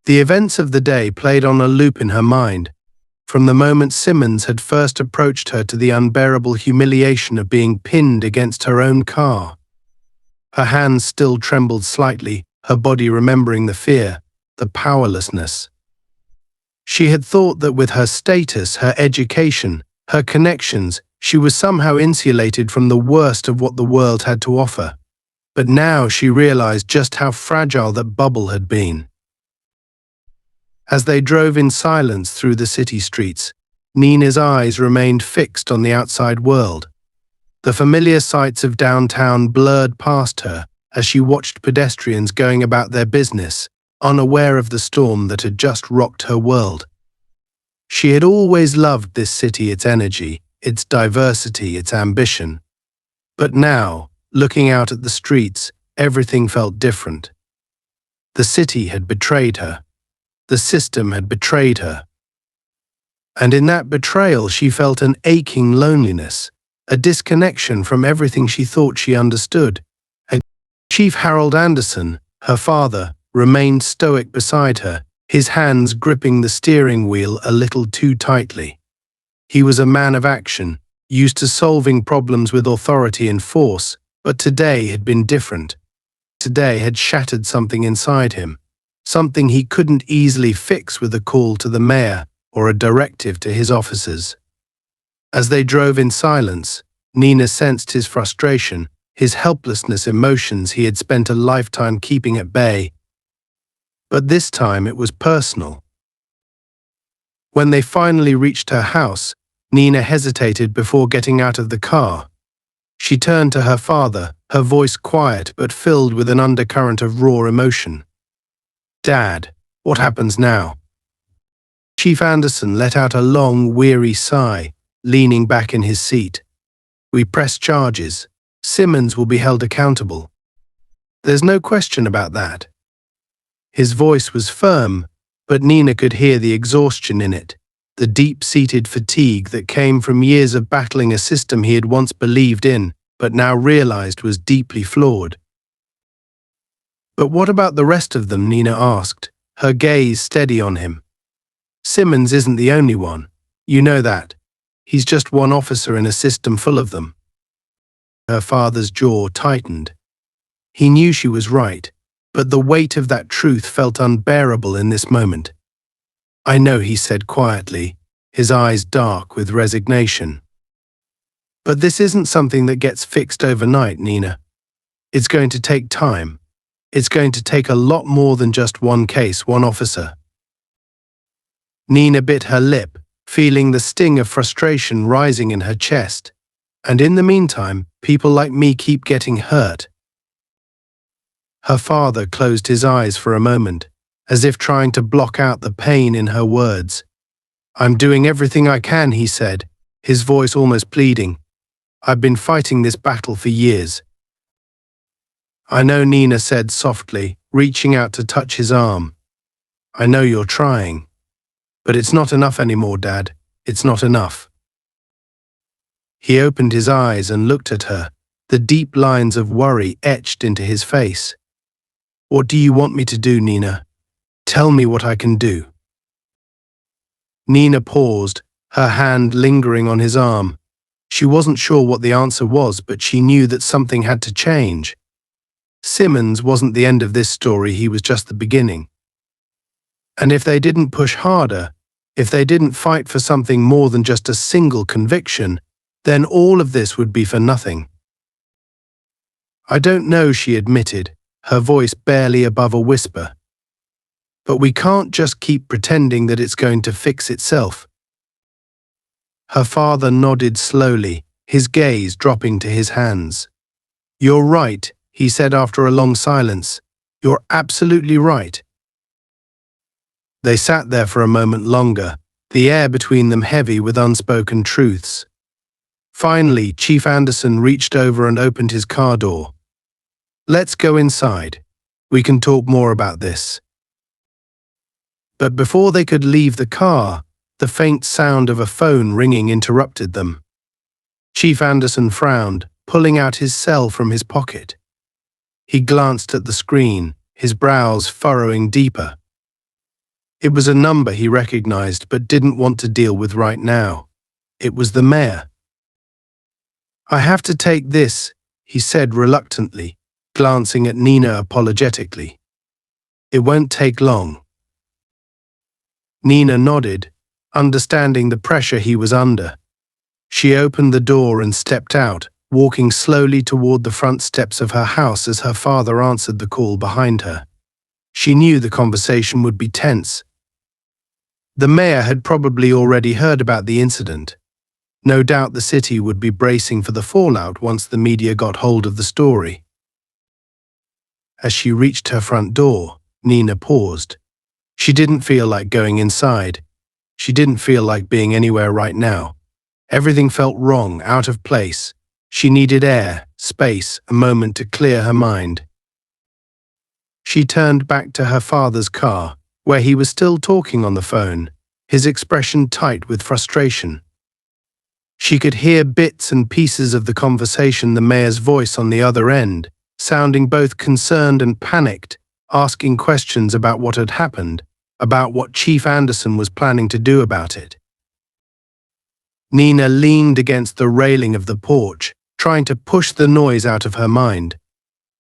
The events of the day played on a loop in her mind, from the moment Simmons had first approached her to the unbearable humiliation of being pinned against her own car. Her hands still trembled slightly, her body remembering the fear, the powerlessness. She had thought that with her status, her education, her connections, she was somehow insulated from the worst of what the world had to offer. But now she realized just how fragile that bubble had been. As they drove in silence through the city streets, Nina's eyes remained fixed on the outside world. The familiar sights of downtown blurred past her as she watched pedestrians going about their business, unaware of the storm that had just rocked her world. She had always loved this city, its energy, its diversity, its ambition. But now, looking out at the streets, everything felt different. The city had betrayed her. The system had betrayed her. And in that betrayal she felt an aching loneliness, a disconnection from everything she thought she understood. And Chief Harold Anderson, her father, remained stoic beside her, his hands gripping the steering wheel a little too tightly. He was a man of action, used to solving problems with authority and force, but today had been different. Today had shattered something inside him. something he couldn't easily fix with a call to the mayor or a directive to his officers. As they drove in silence, Nina sensed his frustration, his helplessness, emotions he had spent a lifetime keeping at bay. But this time it was personal. When they finally reached her house, Nina hesitated before getting out of the car. She turned to her father, her voice quiet but filled with an undercurrent of raw emotion. "Dad, what happens now?" Chief Anderson let out a long, weary sigh, leaning back in his seat. "We press charges. Simmons will be held accountable. There's no question about that." His voice was firm, but Nina could hear the exhaustion in it, the deep-seated fatigue that came from years of battling a system he had once believed in, but now realized was deeply flawed. "But what about the rest of them?" Nina asked, her gaze steady on him. "Simmons isn't the only one. You know that. He's just one officer in a system full of them." Her father's jaw tightened. He knew she was right, but the weight of that truth felt unbearable in this moment. "I know," he said quietly, his eyes dark with resignation. "But this isn't something that gets fixed overnight, Nina. It's going to take time. It's going to take a lot more than just one case, one officer." Nina bit her lip, feeling the sting of frustration rising in her chest. "And in the meantime, people like me keep getting hurt." Her father closed his eyes for a moment, as if trying to block out the pain in her words. "I'm doing everything I can," he said, his voice almost pleading. "I've been fighting this battle for years." "I know," Nina said softly, reaching out to touch his arm. "I know you're trying. But it's not enough anymore, Dad. It's not enough." He opened his eyes and looked at her, the deep lines of worry etched into his face. "What do you want me to do, Nina? Tell me what I can do." Nina paused, her hand lingering on his arm. She wasn't sure what the answer was, but she knew that something had to change. Simmons wasn't the end of this story, he was just the beginning. And if they didn't push harder, if they didn't fight for something more than just a single conviction, then all of this would be for nothing. "I don't know," she admitted, her voice barely above a whisper. "But we can't just keep pretending that it's going to fix itself." Her father nodded slowly, his gaze dropping to his hands. "You're right," he said after a long silence. "You're absolutely right." They sat there for a moment longer, the air between them heavy with unspoken truths. Finally, Chief Anderson reached over and opened his car door. "Let's go inside. We can talk more about this." But before they could leave the car, the faint sound of a phone ringing interrupted them. Chief Anderson frowned, pulling out his cell from his pocket. He glanced at the screen, his brows furrowing deeper. It was a number he recognized but didn't want to deal with right now. It was the mayor. "I have to take this," he said reluctantly, glancing at Nina apologetically. "It won't take long." Nina nodded, understanding the pressure he was under. She opened the door and stepped out, walking slowly toward the front steps of her house as her father answered the call behind her. She knew the conversation would be tense. The mayor had probably already heard about the incident. No doubt the city would be bracing for the fallout once the media got hold of the story. As she reached her front door, Nina paused. She didn't feel like going inside. She didn't feel like being anywhere right now. Everything felt wrong, out of place. She needed air, space, a moment to clear her mind. She turned back to her father's car, where he was still talking on the phone, his expression tight with frustration. She could hear bits and pieces of the conversation, the mayor's voice on the other end, sounding both concerned and panicked, asking questions about what had happened, about what Chief Anderson was planning to do about it. Nina leaned against the railing of the porch, trying to push the noise out of her mind.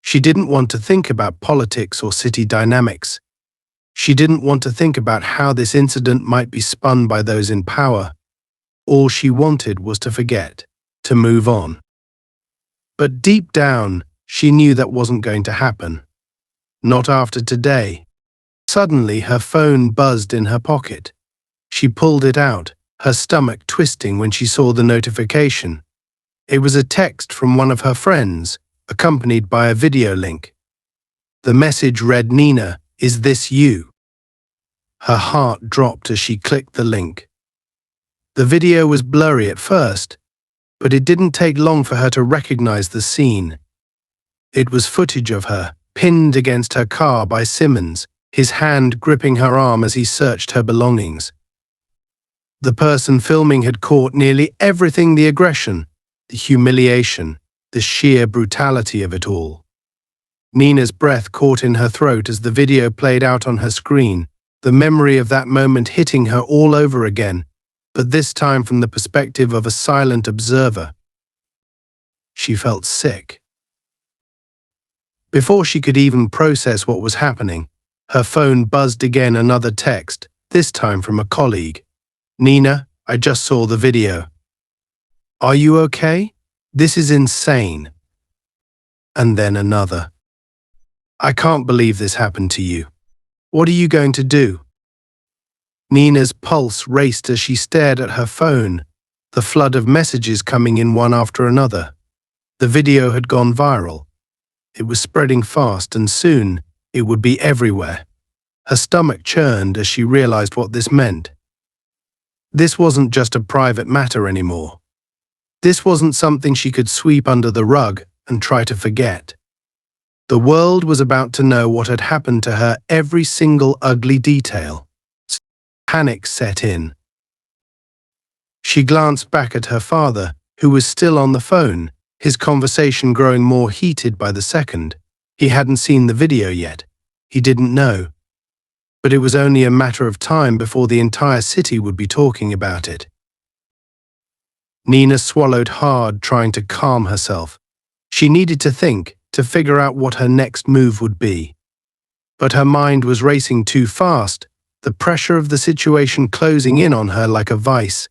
She didn't want to think about politics or city dynamics. She didn't want to think about how this incident might be spun by those in power. All she wanted was to forget, to move on. But deep down, she knew that wasn't going to happen. Not after today. Suddenly, her phone buzzed in her pocket. She pulled it out, her stomach twisting when she saw the notification. It was a text from one of her friends, accompanied by a video link. The message read, "Nina, is this you?" Her heart dropped as she clicked the link. The video was blurry at first, but it didn't take long for her to recognize the scene. It was footage of her, pinned against her car by Simmons, his hand gripping her arm as he searched her belongings. The person filming had caught nearly everything: the aggression, the humiliation, the sheer brutality of it all. Nina's breath caught in her throat as the video played out on her screen, the memory of that moment hitting her all over again, but this time from the perspective of a silent observer. She felt sick. Before she could even process what was happening, her phone buzzed again, another text, this time from a colleague. "Nina, I just saw the video. Are you okay? This is insane." And then another. "I can't believe this happened to you. What are you going to do?" Nina's pulse raced as she stared at her phone, the flood of messages coming in one after another. The video had gone viral. It was spreading fast, and soon it would be everywhere. Her stomach churned as she realized what this meant. This wasn't just a private matter anymore. This wasn't something she could sweep under the rug and try to forget. The world was about to know what had happened to her, every single ugly detail. Panic set in. She glanced back at her father, who was still on the phone, his conversation growing more heated by the second. He hadn't seen the video yet. He didn't know. But it was only a matter of time before the entire city would be talking about it. Nina swallowed hard, trying to calm herself. She needed to think, to figure out what her next move would be. But her mind was racing too fast, the pressure of the situation closing in on her like a vice.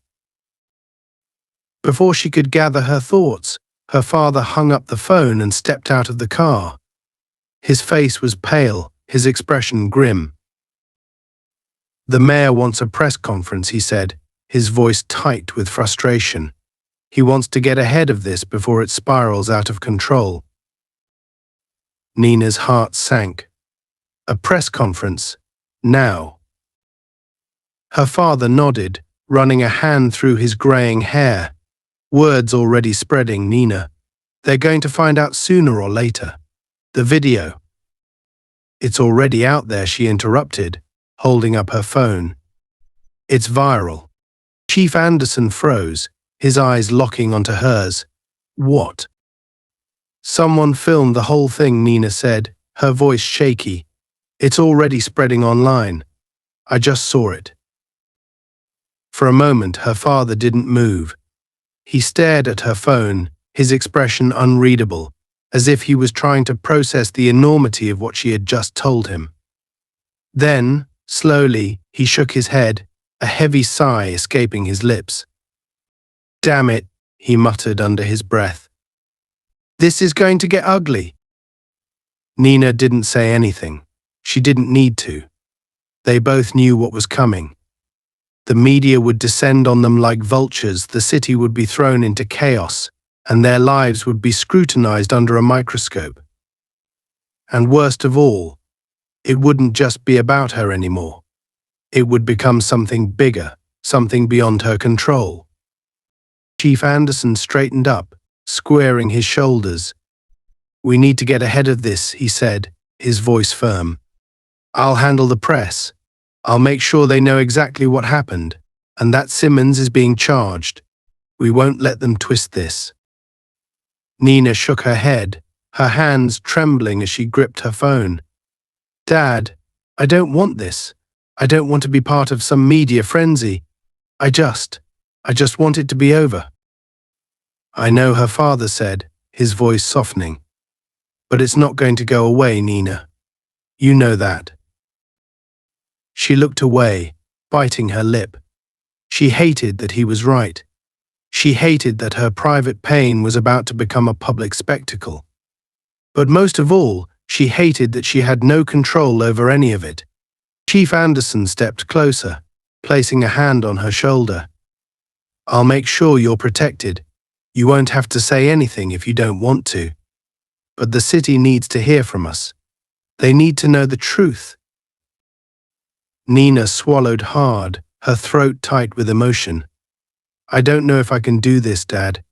Before she could gather her thoughts, her father hung up the phone and stepped out of the car. His face was pale, his expression grim. "The mayor wants a press conference," he said, his voice tight with frustration. "He wants to get ahead of this before it spirals out of control." Nina's heart sank. A press conference? Now? Her father nodded, running a hand through his graying hair. Words already spreading. "Nina, they're going to find out sooner or later. The video." "It's already out there," she interrupted, holding up her phone. "It's viral." Chief Anderson froze, his eyes locking onto hers. "What?" "Someone filmed the whole thing," Nina said, her voice shaky. "It's already spreading online. I just saw it." For a moment, her father didn't move. He stared at her phone, his expression unreadable, as if he was trying to process the enormity of what she had just told him. Then, slowly, he shook his head, a heavy sigh escaping his lips. "Damn it," he muttered under his breath. "This is going to get ugly." Nina didn't say anything. She didn't need to. They both knew what was coming. The media would descend on them like vultures, the city would be thrown into chaos, and their lives would be scrutinized under a microscope. And worst of all, it wouldn't just be about her anymore. It would become something bigger, something beyond her control. Chief Anderson straightened up, squaring his shoulders. "We need to get ahead of this," he said, his voice firm. "I'll handle the press. I'll make sure they know exactly what happened, and that Simmons is being charged. We won't let them twist this." Nina shook her head, her hands trembling as she gripped her phone. "Dad, I don't want this. I don't want to be part of some media frenzy. I just want it to be over." "I know," her father said, his voice softening. "But it's not going to go away, Nina. You know that." She looked away, biting her lip. She hated that he was right. She hated that her private pain was about to become a public spectacle. But most of all, she hated that she had no control over any of it. Chief Anderson stepped closer, placing a hand on her shoulder. "I'll make sure you're protected. You won't have to say anything if you don't want to. But the city needs to hear from us. They need to know the truth." Nina swallowed hard, her throat tight with emotion. "I don't know if I can do this, Dad."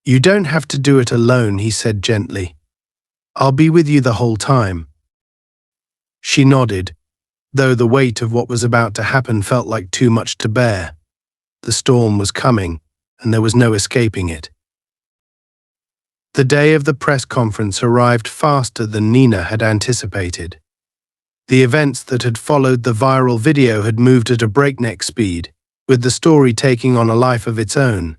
"You don't have to do it alone," he said gently. "I'll be with you the whole time." She nodded, though the weight of what was about to happen felt like too much to bear. The storm was coming, and there was no escaping it. The day of the press conference arrived faster than Nina had anticipated. The events that had followed the viral video had moved at a breakneck speed, with the story taking on a life of its own.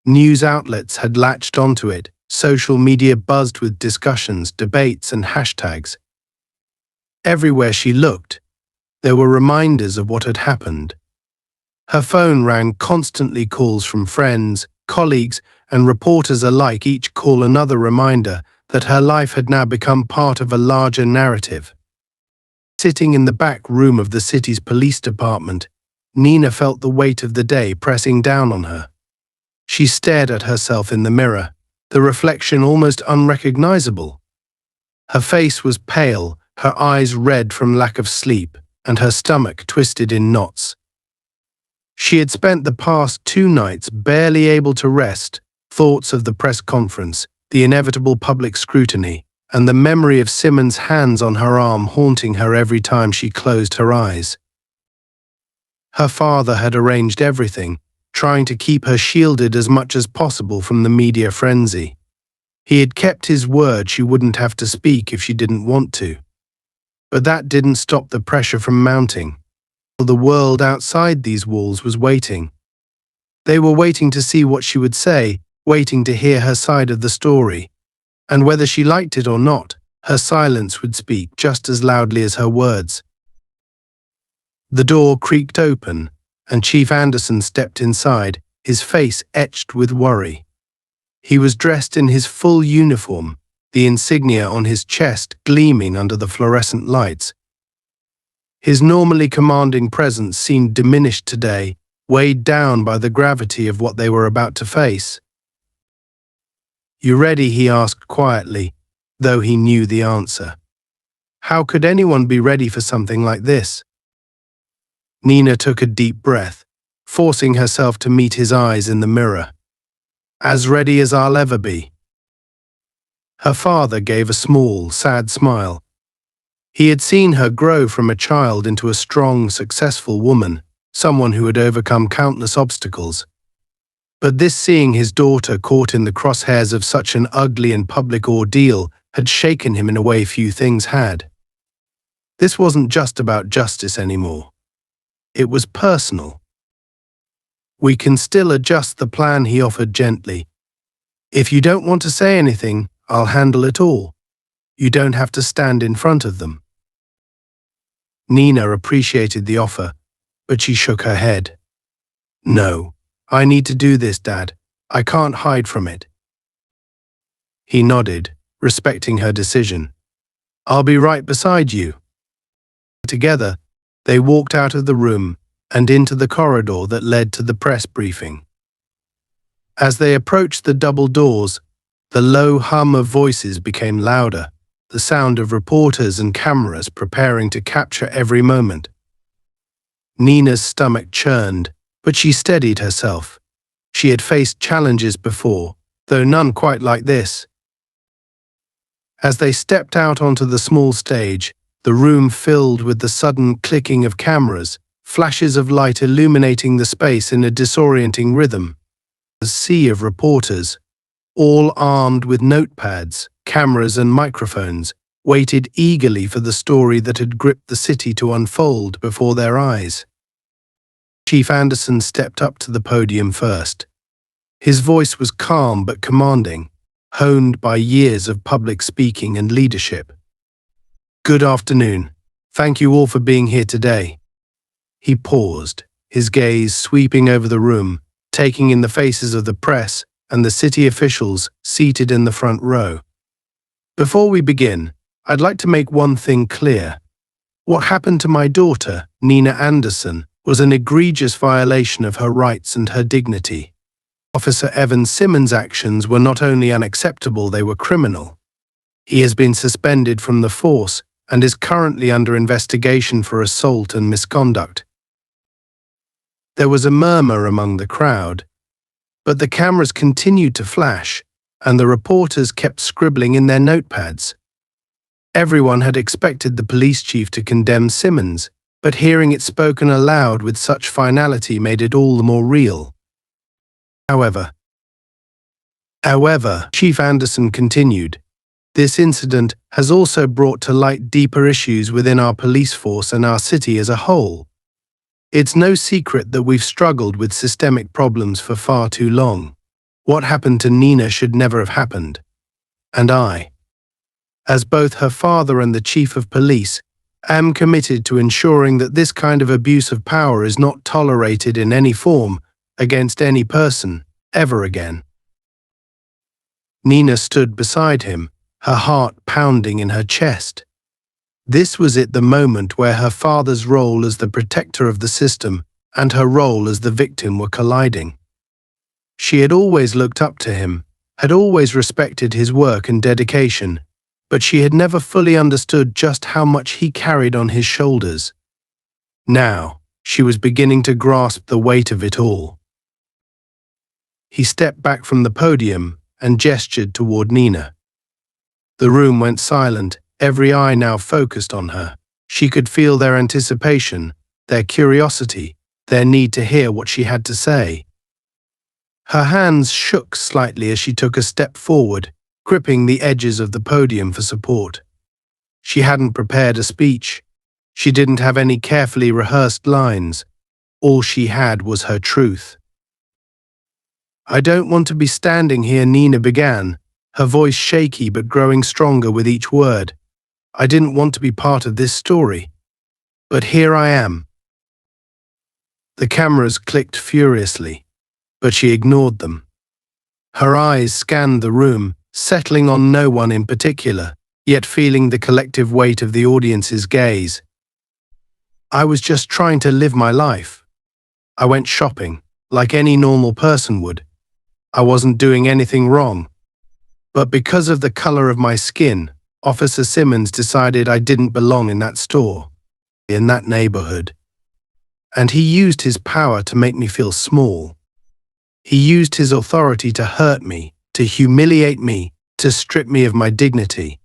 News outlets had latched onto it, social media buzzed with discussions, debates, and hashtags. Everywhere she looked, there were reminders of what had happened. Her phone rang constantly, calls from friends, colleagues, and reporters alike, each call another reminder that her life had now become part of a larger narrative. Sitting in the back room of the city's police department, Nina felt the weight of the day pressing down on her. She stared at herself in the mirror, the reflection almost unrecognizable. Her face was pale, her eyes red from lack of sleep, and her stomach twisted in knots. She had spent the past 2 nights barely able to rest, thoughts of the press conference, the inevitable public scrutiny, and the memory of Simmons' hands on her arm haunting her every time she closed her eyes. Her father had arranged everything, trying to keep her shielded as much as possible from the media frenzy. He had kept his word she wouldn't have to speak if she didn't want to. But that didn't stop the pressure from mounting. The world outside these walls was waiting. They were waiting to see what she would say, waiting to hear her side of the story. And whether she liked it or not, her silence would speak just as loudly as her words. The door creaked open, and Chief Anderson stepped inside, his face etched with worry. He was dressed in his full uniform, the insignia on his chest gleaming under the fluorescent lights. His normally commanding presence seemed diminished today, weighed down by the gravity of what they were about to face. "You ready?" he asked quietly, though he knew the answer. How could anyone be ready for something like this? Nina took a deep breath, forcing herself to meet his eyes in the mirror. "As ready as I'll ever be." Her father gave a small, sad smile. He had seen her grow from a child into a strong, successful woman, someone who had overcome countless obstacles. But this seeing his daughter caught in the crosshairs of such an ugly and public ordeal had shaken him in a way few things had. This wasn't just about justice anymore. It was personal. "We can still adjust the plan," he offered gently. "If you don't want to say anything, I'll handle it all. You don't have to stand in front of them." Nina appreciated the offer, but she shook her head. "No, I need to do this, Dad. I can't hide from it." He nodded, respecting her decision. "I'll be right beside you." Together, they walked out of the room and into the corridor that led to the press briefing. As they approached the double doors, the low hum of voices became louder, the sound of reporters and cameras preparing to capture every moment. Nina's stomach churned, but she steadied herself. She had faced challenges before, though none quite like this. As they stepped out onto the small stage, the room filled with the sudden clicking of cameras, flashes of light illuminating the space in a disorienting rhythm. A sea of reporters, all armed with notepads, cameras and microphones, waited eagerly for the story that had gripped the city to unfold before their eyes. Chief Anderson stepped up to the podium first. His voice was calm but commanding, honed by years of public speaking and leadership. "Good afternoon. Thank you all for being here today." He paused, his gaze sweeping over the room, taking in the faces of the press and the city officials seated in the front row. "Before we begin, I'd like to make one thing clear. What happened to my daughter, Nina Anderson, was an egregious violation of her rights and her dignity. Officer Evan Simmons' actions were not only unacceptable, they were criminal. He has been suspended from the force and is currently under investigation for assault and misconduct." There was a murmur among the crowd, but the cameras continued to flash, and the reporters kept scribbling in their notepads. Everyone had expected the police chief to condemn Simmons, but hearing it spoken aloud with such finality made it all the more real. However, Chief Anderson continued, "This incident has also brought to light deeper issues within our police force and our city as a whole. It's no secret that we've struggled with systemic problems for far too long. What happened to Nina should never have happened. And I, as both her father and the chief of police, am committed to ensuring that this kind of abuse of power is not tolerated in any form against any person, ever again." Nina stood beside him, her heart pounding in her chest. This was the moment where her father's role as the protector of the system and her role as the victim were colliding. She had always looked up to him, had always respected his work and dedication, but she had never fully understood just how much he carried on his shoulders. Now, she was beginning to grasp the weight of it all. He stepped back from the podium and gestured toward Nina. The room went silent, every eye now focused on her. She could feel their anticipation, their curiosity, their need to hear what she had to say. Her hands shook slightly as she took a step forward, gripping the edges of the podium for support. She hadn't prepared a speech. She didn't have any carefully rehearsed lines. All she had was her truth. "I don't want to be standing here," Nina began, her voice shaky but growing stronger with each word. "I didn't want to be part of this story. But here I am." The cameras clicked furiously, but she ignored them. Her eyes scanned the room, settling on no one in particular, yet feeling the collective weight of the audience's gaze. "I was just trying to live my life. I went shopping, like any normal person would. I wasn't doing anything wrong. But because of the color of my skin, Officer Simmons decided I didn't belong in that store, in that neighborhood. And he used his power to make me feel small. He used his authority to hurt me, to humiliate me, to strip me of my dignity."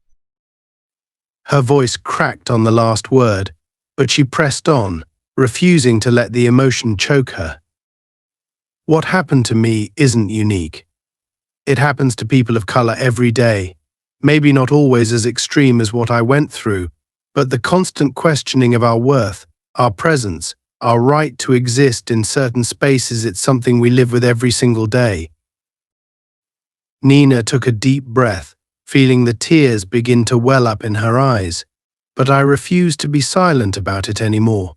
Her voice cracked on the last word, but she pressed on, refusing to let the emotion choke her. "What happened to me isn't unique. It happens to people of color every day, maybe not always as extreme as what I went through, but the constant questioning of our worth, our presence, our right to exist in certain spaces, it's something we live with every single day." Nina took a deep breath, feeling the tears begin to well up in her eyes, but I refused to be silent about it anymore.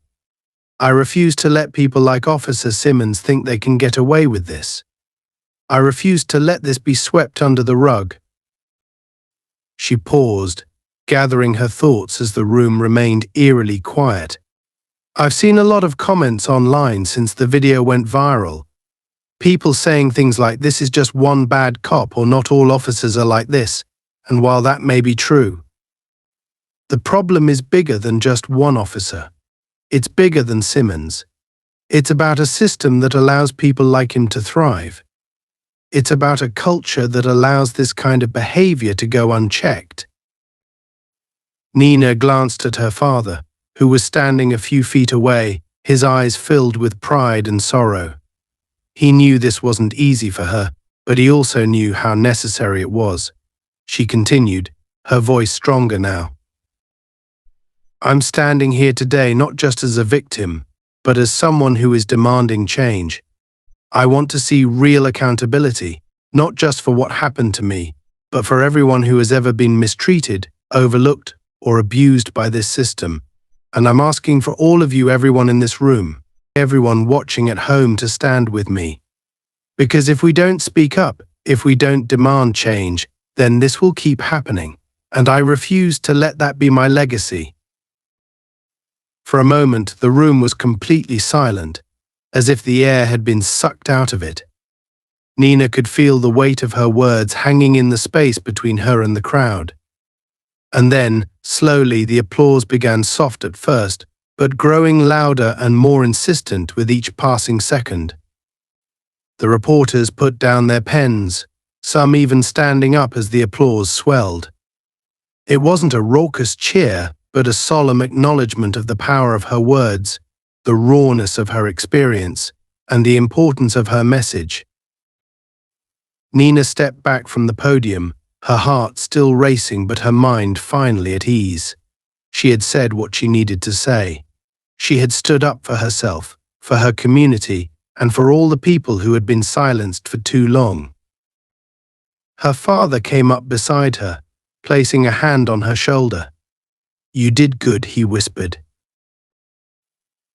I refuse to let people like Officer Simmons think they can get away with this. I refuse to let this be swept under the rug. She paused, gathering her thoughts as the room remained eerily quiet. "I've seen a lot of comments online since the video went viral. People saying things like this is just one bad cop or not all officers are like this, and while that may be true, the problem is bigger than just one officer. It's bigger than Simmons. It's about a system that allows people like him to thrive. It's about a culture that allows this kind of behavior to go unchecked." Nina glanced at her father, who was standing a few feet away, his eyes filled with pride and sorrow. He knew this wasn't easy for her, but he also knew how necessary it was. She continued, her voice stronger now. "I'm standing here today not just as a victim, but as someone who is demanding change. I want to see real accountability, not just for what happened to me, but for everyone who has ever been mistreated, overlooked, or abused by this system. And I'm asking for all of you, everyone in this room, everyone watching at home, to stand with me. Because if we don't speak up, if we don't demand change, then this will keep happening. And I refuse to let that be my legacy. For a moment, the room was completely silent, as if the air had been sucked out of it. Nina could feel the weight of her words hanging in the space between her and the crowd. And then, slowly, the applause began, soft at first, but growing louder and more insistent with each passing second. The reporters put down their pens, some even standing up as the applause swelled. It wasn't a raucous cheer, but a solemn acknowledgement of the power of her words, the rawness of her experience, and the importance of her message. Nina stepped back from the podium, her heart still racing but her mind finally at ease. She had said what she needed to say. She had stood up for herself, for her community, and for all the people who had been silenced for too long. Her father came up beside her, placing a hand on her shoulder. "You did good," he whispered.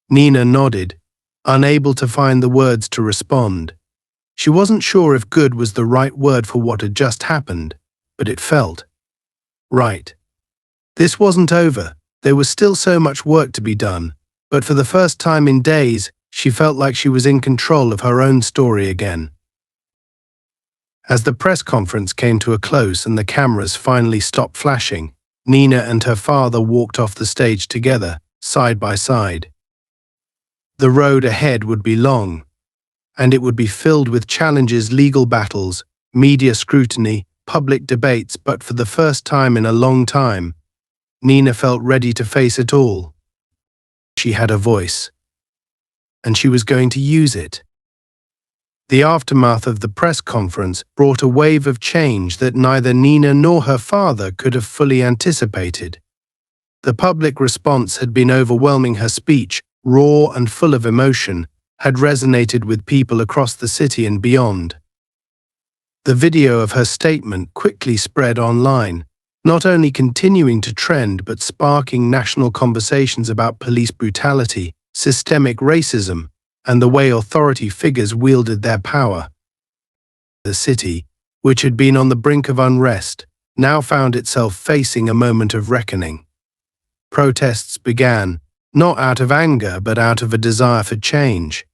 Nina nodded, unable to find the words to respond. She wasn't sure if good was the right word for what had just happened, but it felt right. This wasn't over. There was still so much work to be done, but for the first time in days, she felt like she was in control of her own story again. As the press conference came to a close and the cameras finally stopped flashing, Nina and her father walked off the stage together, side by side. The road ahead would be long, and it would be filled with challenges, legal battles, media scrutiny, public debates, but for the first time in a long time, Nina felt ready to face it all. She had a voice, and she was going to use it. The aftermath of the press conference brought a wave of change that neither Nina nor her father could have fully anticipated. The public response had been overwhelming. Her speech, raw and full of emotion, had resonated with people across the city and beyond. The video of her statement quickly spread online, not only continuing to trend but sparking national conversations about police brutality, systemic racism, and the way authority figures wielded their power. The city, which had been on the brink of unrest, now found itself facing a moment of reckoning. Protests began, not out of anger but out of a desire for change.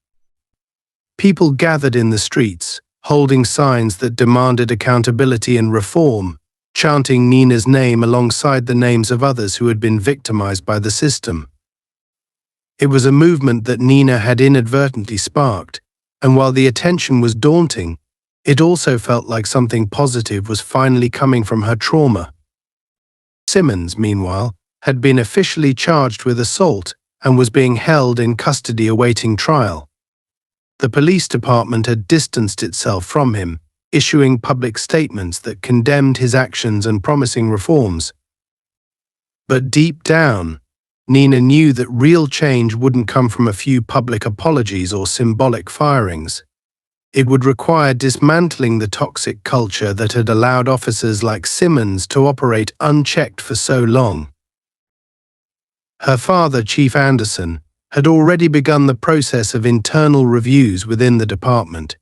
People gathered in the streets, holding signs that demanded accountability and reform, chanting Nina's name alongside the names of others who had been victimized by the system. It was a movement that Nina had inadvertently sparked, and while the attention was daunting, it also felt like something positive was finally coming from her trauma. Simmons, meanwhile, had been officially charged with assault and was being held in custody awaiting trial. The police department had distanced itself from him, issuing public statements that condemned his actions and promising reforms. But deep down, Nina knew that real change wouldn't come from a few public apologies or symbolic firings. It would require dismantling the toxic culture that had allowed officers like Simmons to operate unchecked for so long. Her father, Chief Anderson, had already begun the process of internal reviews within the department.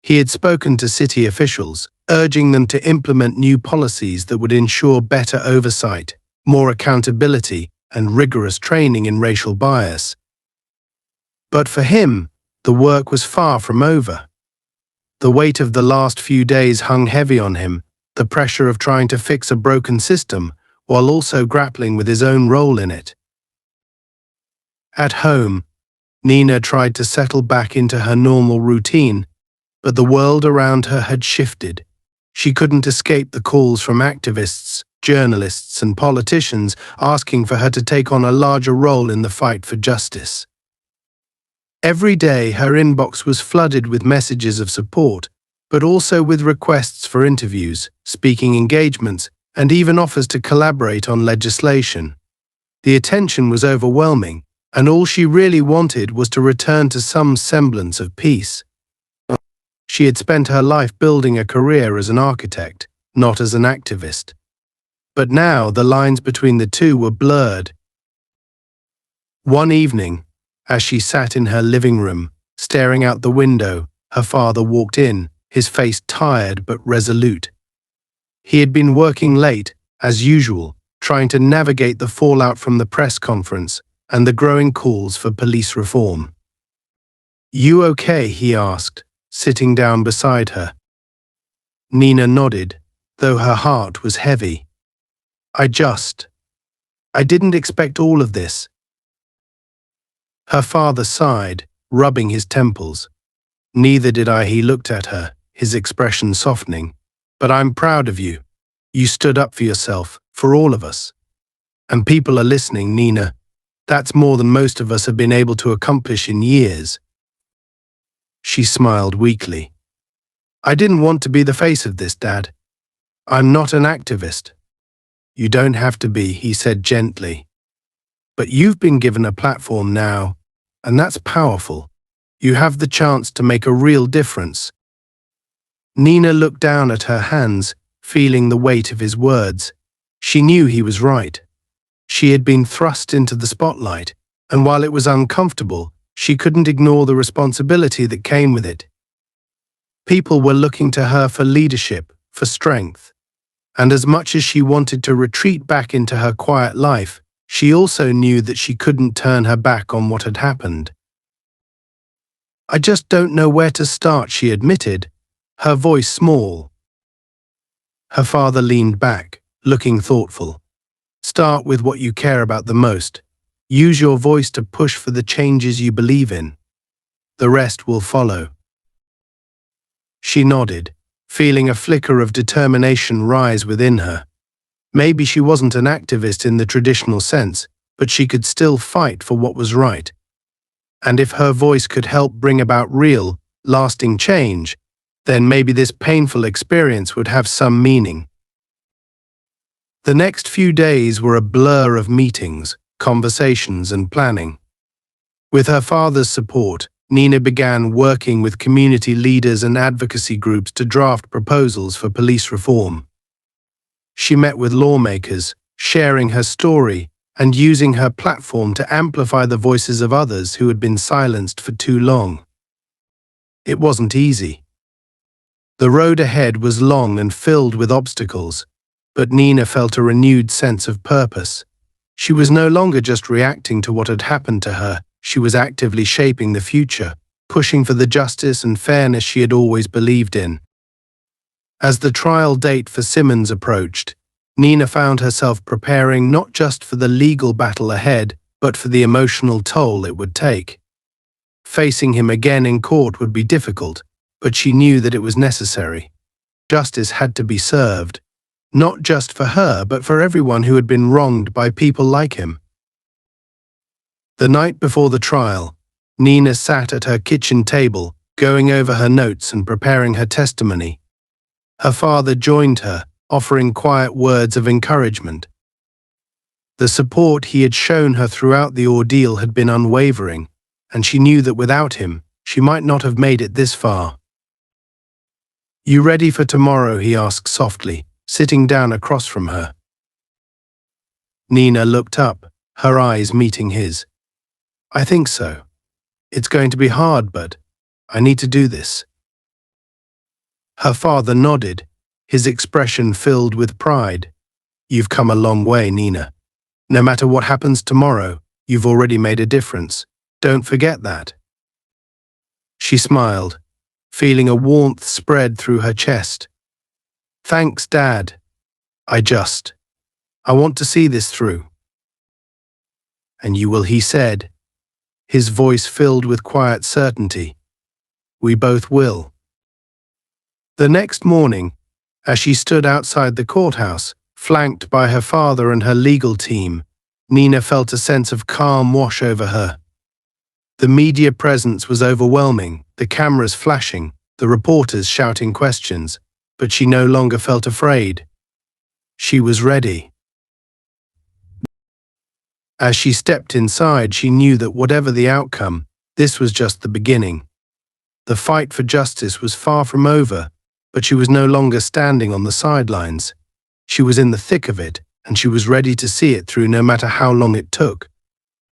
He had spoken to city officials, urging them to implement new policies that would ensure better oversight, more accountability, and rigorous training in racial bias. But for him, the work was far from over. The weight of the last few days hung heavy on him, the pressure of trying to fix a broken system while also grappling with his own role in it. At home, Nina tried to settle back into her normal routine, but the world around her had shifted. She couldn't escape the calls from activists, journalists, and politicians asking for her to take on a larger role in the fight for justice. Every day, her inbox was flooded with messages of support, but also with requests for interviews, speaking engagements, and even offers to collaborate on legislation. The attention was overwhelming, and all she really wanted was to return to some semblance of peace. She had spent her life building a career as an architect, not as an activist. But now the lines between the two were blurred. One evening, as she sat in her living room, staring out the window, her father walked in, his face tired but resolute. He had been working late, as usual, trying to navigate the fallout from the press conference and the growing calls for police reform. "You okay?" he asked, sitting down beside her. Nina nodded, though her heart was heavy. I didn't expect all of this." Her father sighed, rubbing his temples. "Neither did I," he looked at her, his expression softening. "But I'm proud of you. You stood up for yourself, for all of us. And people are listening, Nina. That's more than most of us have been able to accomplish in years." She smiled weakly. "I didn't want to be the face of this, Dad. I'm not an activist." "You don't have to be," he said gently. "But you've been given a platform now, and that's powerful. You have the chance to make a real difference." Nina looked down at her hands, feeling the weight of his words. She knew he was right. She had been thrust into the spotlight, and while it was uncomfortable, she couldn't ignore the responsibility that came with it. People were looking to her for leadership, for strength. And as much as she wanted to retreat back into her quiet life, she also knew that she couldn't turn her back on what had happened. "I just don't know where to start," she admitted, her voice small. Her father leaned back, looking thoughtful. "Start with what you care about the most. Use your voice to push for the changes you believe in. The rest will follow." She nodded, feeling a flicker of determination rise within her. Maybe she wasn't an activist in the traditional sense, but she could still fight for what was right. And if her voice could help bring about real, lasting change, then maybe this painful experience would have some meaning. The next few days were a blur of meetings, conversations, and planning. With her father's support, Nina began working with community leaders and advocacy groups to draft proposals for police reform. She met with lawmakers, sharing her story and using her platform to amplify the voices of others who had been silenced for too long. It wasn't easy. The road ahead was long and filled with obstacles, but Nina felt a renewed sense of purpose. She was no longer just reacting to what had happened to her. She was actively shaping the future, pushing for the justice and fairness she had always believed in. As the trial date for Simmons approached, Nina found herself preparing not just for the legal battle ahead, but for the emotional toll it would take. Facing him again in court would be difficult, but she knew that it was necessary. Justice had to be served, not just for her, but for everyone who had been wronged by people like him. The night before the trial, Nina sat at her kitchen table, going over her notes and preparing her testimony. Her father joined her, offering quiet words of encouragement. The support he had shown her throughout the ordeal had been unwavering, and she knew that without him, she might not have made it this far. "You ready for tomorrow?" he asked softly, sitting down across from her. Nina looked up, her eyes meeting his. "I think so. It's going to be hard, but I need to do this." Her father nodded, his expression filled with pride. "You've come a long way, Nina. No matter what happens tomorrow, you've already made a difference. Don't forget that." She smiled, feeling a warmth spread through her chest. "Thanks, Dad. I want to see this through." "And you will," he said, his voice filled with quiet certainty. "We both will." The next morning, as she stood outside the courthouse, flanked by her father and her legal team, Nina felt a sense of calm wash over her. The media presence was overwhelming, the cameras flashing, the reporters shouting questions, but she no longer felt afraid. She was ready. As she stepped inside, she knew that whatever the outcome, this was just the beginning. The fight for justice was far from over, but she was no longer standing on the sidelines. She was in the thick of it, and she was ready to see it through no matter how long it took.